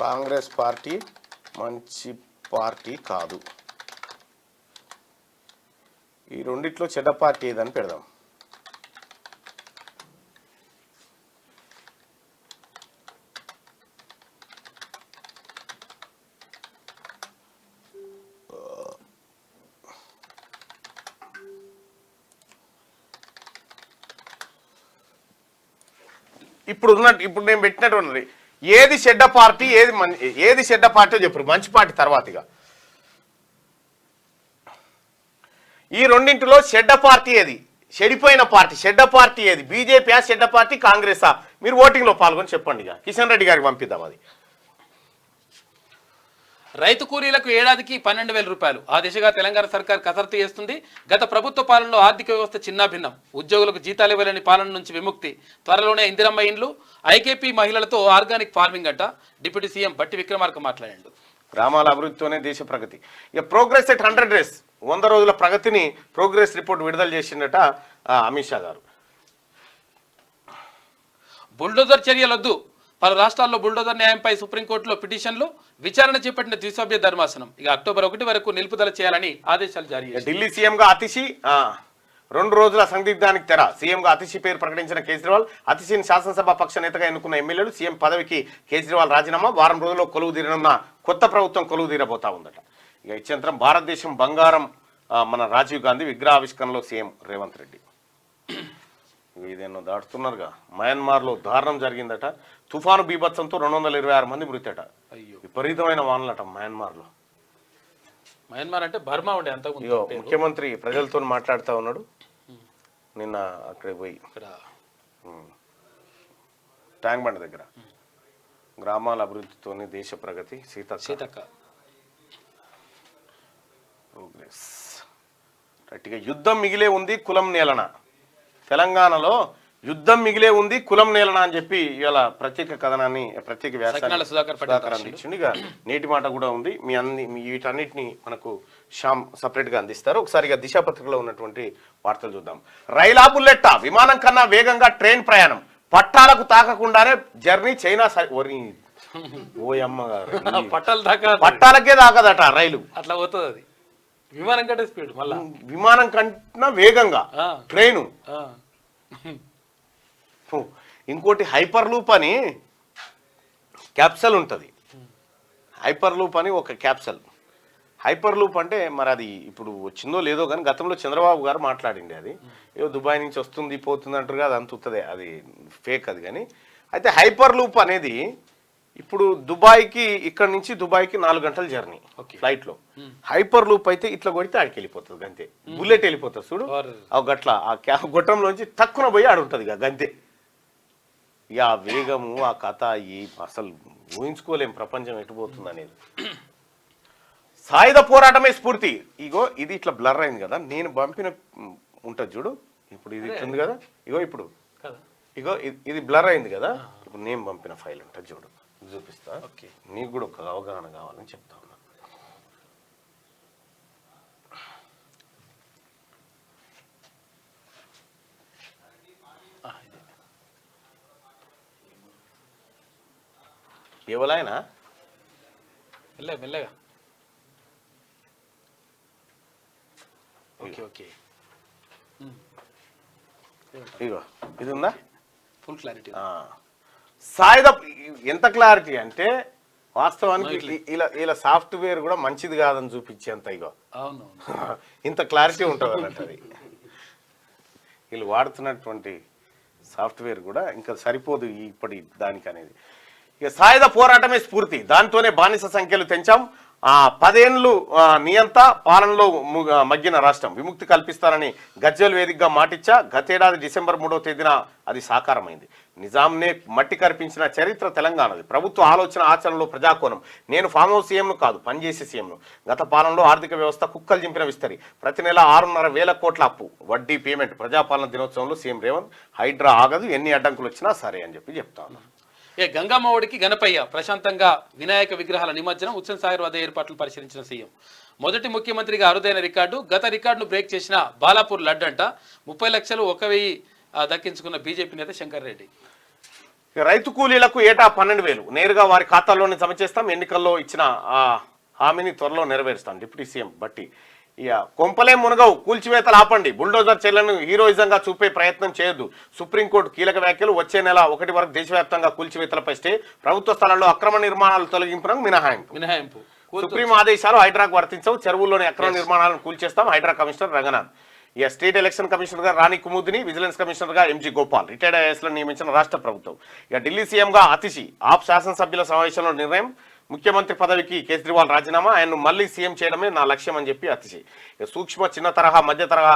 కాంగ్రెస్ పార్టీ మంచి పార్టీ కాదు, ఈ రెండిట్లో చెడ్డ పార్టీ ఏదని పెడదాం. ఇప్పుడు నేను పెట్టినటువంటి ఏది చెడ్డ పార్టీ ఏది చెడ్డ పార్టీ చెప్పు. మంచి పార్టీ తర్వాతగా ఈ రెండింటిలో చెడ్డ పార్టీ ఏది, చెడిపోయిన పార్టీ చెడ్డ పార్టీ ఏది? బీజేపీ చెడ్డ పార్టీ, కాంగ్రెసా? మీరు ఓటింగ్ లో పాల్గొని చెప్పండి. ఇక కిషన్ రెడ్డి గారికి పంపిద్దాం అది. రైతు కూలీలకు ఏడాదికి 12,000 రూపాయలు. ఆ దిశగా తెలంగాణ సర్కార్ కసరత్తు చేస్తుంది. గత ప్రభుత్వ పాలనలో ఆర్థిక వ్యవస్థ చిన్నాభిన్నం. ఉద్యోగులకు జీతాలు ఇవ్వలేని పాలన నుంచి విముక్తి. త్వరలోనే ఇందిరమ్మ ఇండ్లు, ఐకేపీ మహిళలతో ఆర్గానిక్ ఫార్మింగ్ అంట. డిప్యూటీ సీఎం బట్టి విక్రమార్క మాట్లాడాడు. గ్రామాల అభివృద్ధితోనే దేశ ప్రగతి. ఇక ప్రోగ్రెస్ ఎట్ 100 డేస్, 100 రోజుల ప్రగతిని ప్రోగ్రెస్ రిపోర్ట్ విడుదల చేసిందట అమిత్ షా గారు. బుల్డోజర్ చర్యలొద్దు. పలు రాష్ట్రాల్లో బుల్డోజర్ న్యాయంపై సుప్రీంకోర్టులో పిటిషన్లు. విచారణ చేపట్టిన ద్విసభ్య ధర్మాసనం. ఇక అక్టోబర్ 1 వరకు నిలుపుదల చేయాలని ఆదేశాలు జారీ చేసింది. ఢిల్లీ సీఎంగా అతిషి 2 రోజుల సందిగ్ధానికి తెర. సీఎంగా అతిషి పేరు ప్రకటించిన కేజ్రీవాల్. అతిషిని శాసనసభ పక్ష నేతగా ఎన్నుకున్న ఎమ్మెల్యేలు. సీఎం పదవికి కేజ్రీవాల్ రాజీనామా. వారం రోజుల్లో కొలువు తీరనున్న కొత్త ప్రభుత్వం కొలువు తీరబోతా ఉందట. ఇక ఇచ్చంతరం భారతదేశం బంగారం మన రాజీవ్ గాంధీ విగ్రహావిష్కరణలో సీఎం రేవంత్ రెడ్డి. ఇదేన్నో దాటుతున్నారుగా. మయన్మార్లో దారుణం జరిగిందట. తుఫాను బీభత్సంతో 226 మంది మృతట. అయ్యో, విపరీతమైన వానలట మయన్మార్లో. మయన్మార్ అంటే బర్మా ఉండే అంత. ముఖ్యమంత్రి ప్రజలతో మాట్లాడుతూ ఉన్నాడు నిన్న. అక్కడికి పోయి ట్యాంక్ బండ్ దగ్గర గ్రామాల అభివృద్ధితోనే దేశ ప్రగతి. సీతక్క ప్రోగ్రెస్. గట్టిగా యుద్ధం మిగిలే ఉంది కులం నేలన. తెలంగాణలో యుద్ధం మిగిలే ఉంది కులం నేలన అని చెప్పి ఇవాళ ప్రత్యేక కథనాన్ని ప్రత్యేక వ్యాసాన్ని సుధాకర్ అందించింది. ఇక నేటి మాట కూడా ఉంది. వీటన్నిటిని మనకు శ్యామ్ సపరేట్ గా అందిస్తారు. ఒకసారిగా దిశాపత్రికలో ఉన్నటువంటి వార్తలు చూద్దాం. రైలా బుల్లెట్టా, విమానం కన్నా వేగంగా ట్రైన్ ప్రయాణం. పట్టాలకు తాకకుండానే జర్నీ. చైనా ఓయమ్మ గారు పట్టాలకే తాకదట రైలు. అట్లా పోతుంది అది. విమానం కంటే స్పీడ్, మళ్ళా విమానం కన్నా వేగంగా ట్రైను. ఇంకోటి హైపర్ లూప్ అని క్యాప్సల్ ఉంటుంది. హైపర్ లూప్ అని ఒక క్యాప్సల్. హైపర్ లూప్ అంటే మరి అది ఇప్పుడు వచ్చిందో లేదో కానీ గతంలో చంద్రబాబు గారు మాట్లాడింది. అది ఏదో దుబాయ్ నుంచి వస్తుంది పోతుంది అంటారు కదా, అంత ఉత్తదే, అది ఫేక్ అది. కానీ అయితే హైపర్ లూప్ అనేది ఇప్పుడు దుబాయ్కి, ఇక్కడ నుంచి దుబాయ్కి 4 గంటల జర్నీ ఫ్లైట్లో. హైపర్ లూప్ అయితే ఇట్లా కొడితే ఆడికి వెళ్ళిపోతుంది గంతే. బుల్లెట్ వెళ్ళిపోతుంది చూడు గట్ల. ఆ గొట్టంలోంచి తక్కువ పోయి ఆడుంటుంది గంతే. ఇక ఆ వేగము, ఆ కథ అసలు ఊహించుకోలేం ప్రపంచం ఎటుపోతుంది అనేది. సాయుధ పోరాటమే స్ఫూర్తి. ఇగో ఇది ఇట్లా బ్లర్ అయింది కదా, నేను పంపిన ఉంటుంది చూడు. ఇప్పుడు ఇది ఉంది కదా, ఇగో ఇది బ్లర్ అయింది కదా. ఇప్పుడు నేను పంపిన ఫైల్ ఉంటుంది చూడు, చూపిస్తా. నీకు కూడా ఒక అవగాహన కావాలని చెప్తా ఉన్నా. ఎవరైనా మెల్లగా. ఓకే ఇగో ఇది ఉందా, ఫుల్ క్లారిటీ. సాయుధ ఎంత క్లారిటీ అంటే వాస్తవానికి ఇలా సాఫ్ట్వేర్ కూడా మంచిది కాదని చూపించేంత ఇగో అవునవును ఇంత క్లారిటీ ఉంటుంది అన్నట్టు అది వీళ్ళు వాడుతున్నటువంటి సాఫ్ట్వేర్ కూడా ఇంకా సరిపోదు ఇప్పటి దానికి అనేది. ఇక సాయుధ పోరాటమే స్ఫూర్తి, దాంతోనే బానిస సంఖ్యలు తెంచాం, 10 ఏళ్ళు నియంత పాలనలో మగ్గిన రాష్ట్రం, విముక్తి కల్పిస్తారని గజ్వేల్ వేదికగా మాటిచ్చా, గతేడాది డిసెంబర్ 3వ తేదీన అది సాకారమైంది. నిజాంనే మట్టి కనిపించిన చరిత్ర తెలంగాణది. ప్రభుత్వ ఆలోచన ఆచరణలో ప్రజాకోణం. నేను ఫామ్ హౌస్ సీఎంను కాదు, పనిచేసే సీఎంను. గత పాలనలో ఆర్థిక వ్యవస్థ కుక్కలు చింపిన విస్తరి. ప్రతి నెల 6,500 కోట్ల అప్పు, వడ్డీ పేమెంట్. ప్రజాపాలన దినోత్సవంలో సీఎం రేవంత్ హైడ్రా ఆగదు, ఎన్ని అడ్డంకులు వచ్చినా సరే అని చెప్తాను. గంగమ్మ ఒడికి గణపయ్య ప్రశాంతంగా వినాయక విగ్రహాల నిమజ్జనం. హుస్సేన్ సాగర్ వద్ద ఏర్పాట్లు పరిశీలించిన సీఎం. మొదటి ముఖ్యమంత్రిగా అరుదైన రికార్డు. గత రికార్డును బ్రేక్ చేసిన బాలాపూర్ లడ్డు అంట. 30 లక్షలు 1,000 దక్కించుకున్న బీజేపీ నేత శంకర్ రెడ్డి. రైతు కూలీలకు ఏటా 12,000 నేరుగా వారి ఖాతాల్లోనే జమ చేస్తాం. ఎన్నికల్లో ఇచ్చిన హామీని త్వరలో నెరవేరుస్తాం. డిప్యూటీ సీఎం బట్టి. ఇక కొంపలే మునగవు, కూల్చివేతలు ఆపండి, బుల్డోజర్ చర్యలను హీరోయిజంగా చూపే ప్రయత్నం చేయొద్దు. సుప్రీంకోర్టు కీలక వ్యాఖ్యలు. వచ్చే నెల 1 వరకు దేశవ్యాప్తంగా కూల్చివేతలపై స్టే. ప్రభుత్వ స్థలాల్లో అక్రమ నిర్మాణాలు తొలగింపునకు మినహాయింపు. సుప్రీం ఆదేశాలు హైడ్రాకు వర్తించవు. చెరువుల్లోని అక్రమ నిర్మాణాలను కూల్చేస్తాం. హైడ్రా కమిషనర్ రంగనాథ్. ఇక స్టేట్ ఎలక్షన్ కమిషనర్ గా రాణి కుముదిని, విజిలెన్స్ కమిషనర్ గా ఎంజీ గోపాల్. రిటైర్డ్ ఐఏఎస్లను నియమించిన రాష్ట్ర ప్రభుత్వం. ఇక ఢిల్లీ సీఎంగా అతిషి. ఆప్ శాసనసభ్యుల సమావేశంలో నిర్ణయం. ముఖ్యమంత్రి పదవికి కేజ్రీవాల్ రాజీనామా, ఆయన్ను మళ్లీ సీఎం చేయడమే నా లక్ష్యం అని చెప్పి అతిశి. సూక్ష్మ చిన్న తరహా మధ్య తరహా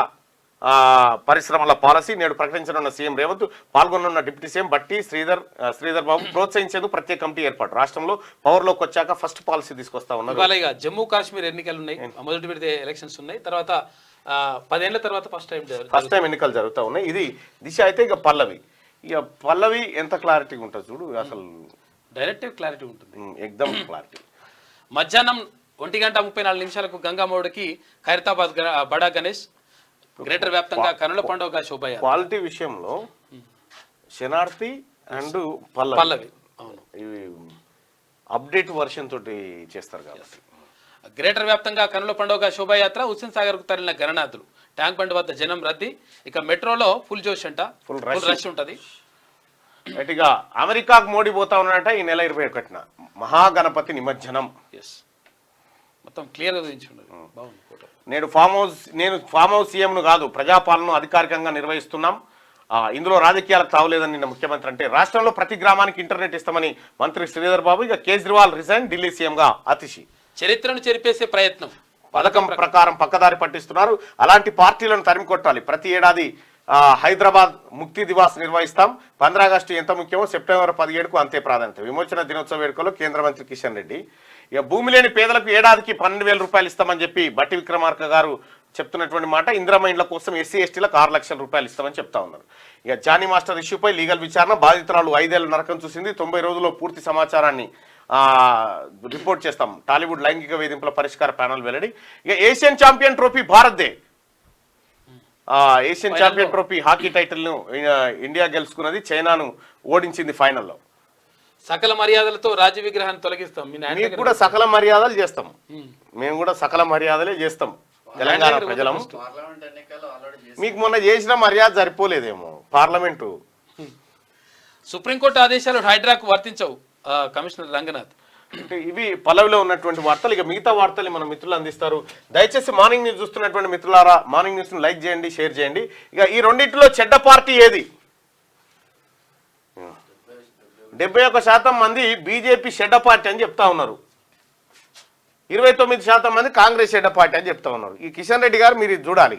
పరిశ్రమల పాలసీ నేడు ప్రకటించనున్న సీఎం రేవంత్. పాల్గొనున్న డిప్యూటీ సీఎం బట్టి శ్రీధర్ బాబు. ప్రోత్సహించేందుకు ప్రత్యేక కమిటీ ఏర్పాటు. రాష్ట్రంలో పవర్లోకి వచ్చాక ఫస్ట్ పాలసీ తీసుకొస్తా ఉన్నారు. జమ్మూ కాశ్మీర్ ఎన్నికలు ఉన్నాయి, మొదటి విడత ఎలక్షన్స్ ఉన్నాయి. తర్వాత 10 ఏళ్ల తర్వాత ఫస్ట్ టైం ఎన్నికలు జరుగుతూ ఉన్నాయి. ఇది దిశ అయితే ఇక పల్లవి ఎంత క్లారిటీగా ఉంటుంది చూడు, అసలు డైరెక్ట్ క్లారిటీ ఉంటుంది, ఎక్దమ్ క్లారిటీ. మధ్యాహ్నం 1:34 గంగామౌడికి ఖైరతాబాద్ బడా గణేష్. గ్రేటర్ వ్యాప్తంగా కనుల పండుగ శోభయాత్ర. క్వాలిటీ విషయంలో శనార్థి అండ్ పల్లవి ఇవి అప్డేట్ వర్షన్ తోటి చేస్తారు కాబట్టి. గ్రేటర్ వ్యాప్తంగా కనుల పండుగ శోభాయాత్ర. హుస్సేన్ సాగర్ కు తరలిన గణనాథులు. ట్యాంక్ బండ్ వద్ద జనం రద్దీ. ఇక మెట్రోలో ఫుల్ జోష్ అంట, ఫుల్ రష్ ఉంటది. గట్టిగా అమెరికాకు మోడీ పోతా ఉన్నాడట ఈ నెల 21న. మహాగణపతి నిమజ్జనం. మొత్తం క్లియర్ గా బాగుంది. నేను ఫామ్ హౌస్ సీఎంను కాదు, ప్రజాపాలనను అధికారికంగా నిర్వహిస్తున్నాం. ఇందులో రాజకీయాలకు తావలేదని నిన్న ముఖ్యమంత్రి అంటే. రాష్ట్రంలో ప్రతి గ్రామానికి ఇంటర్నెట్ ఇస్తామని మంత్రి శ్రీధర్ బాబు. ఇక కేజ్రీవాల్ రిజైన్, ఢిల్లీ సీఎంగా అతిశి. చరిత్రను చెరిపేసే ప్రయత్నం. పథకం ప్రకారం పక్కదారి పట్టిస్తున్నారు. అలాంటి పార్టీలను తరిమి కొట్టాలి. ప్రతి ఏడాది హైదరాబాద్ ముక్తి దివాస్ నిర్వహిస్తాం. 15 ఆగస్టు ఎంత ముఖ్యమో సెప్టెంబర్ 17కు అంతే ప్రాధాన్యత. విమోచన దినోత్సవ వేడుకలో కేంద్ర మంత్రి కిషన్ రెడ్డి. ఇక భూమి లేని పేదలకు ఏడాదికి 12,000 రూపాయలు ఇస్తామని చెప్పి బట్టి విక్రమార్క గారు చెప్తున్నటువంటి మాట. ఇందిరమ్మ ఇండ్ల కోసం ఎస్సీ ఎస్టీలకు 6 లక్షల రూపాయలు ఇస్తామని చెప్తా ఉన్నారు. ఇక జానీ మాస్టర్ ఇష్యూపై లీగల్ విచారణ. బాధితురాలు 5 ఏళ్ల నరకం చూసింది. 90 రోజుల్లో పూర్తి సమాచారాన్ని రిపోర్ట్ చేస్తాం. టాలీవుడ్ లైంగిక వేధింపుల పరిష్కార ప్యానల్ వెల్లడి. ఇక ఏషియన్ ఛాంపియన్ ట్రోఫీ భారత్దే. Asian champion trophy hockey title ను ఇండియా గెలుచుకున్నది. చైనాను ఓడించింది ఫైనల్లో. సకల మర్యాదలతో రాజ్య విగ్రహాన్ని తొలగిస్తాం. మీకు కూడా సకల మర్యాదలు చేస్తాం. మేము కూడా సకల మర్యాదలే చేస్తాం తెలంగాణ ప్రజలం. మీకు మొన్న చేసిన మర్యాద సరిపోలేదేమో పార్లమెంటు. సుప్రీంకోర్టు ఆదేశాలు హైడ్రాకు వర్తించవు. కమిషనర్ రంగనాథ్. ఇవి పల్లవిలో ఉన్నటువంటి వార్తలు. ఇక మిగతా వార్తలు మన మిత్రులు అందిస్తారు. దయచేసి మార్నింగ్ న్యూస్ చూస్తున్నటువంటి మిత్రులారా మార్నింగ్ న్యూస్ ను లైక్ చేయండి, షేర్ చేయండి. ఇక ఈ రెండింటిలో చెడ్డ పార్టీ ఏది? 71% మంది బీజేపీ చెడ్డ పార్టీ అని చెప్తా ఉన్నారు. 29% మంది కాంగ్రెస్ చెడ్డ పార్టీ అని చెప్తా ఉన్నారు. ఈ కిషన్ రెడ్డి గారు మీరు చూడాలి.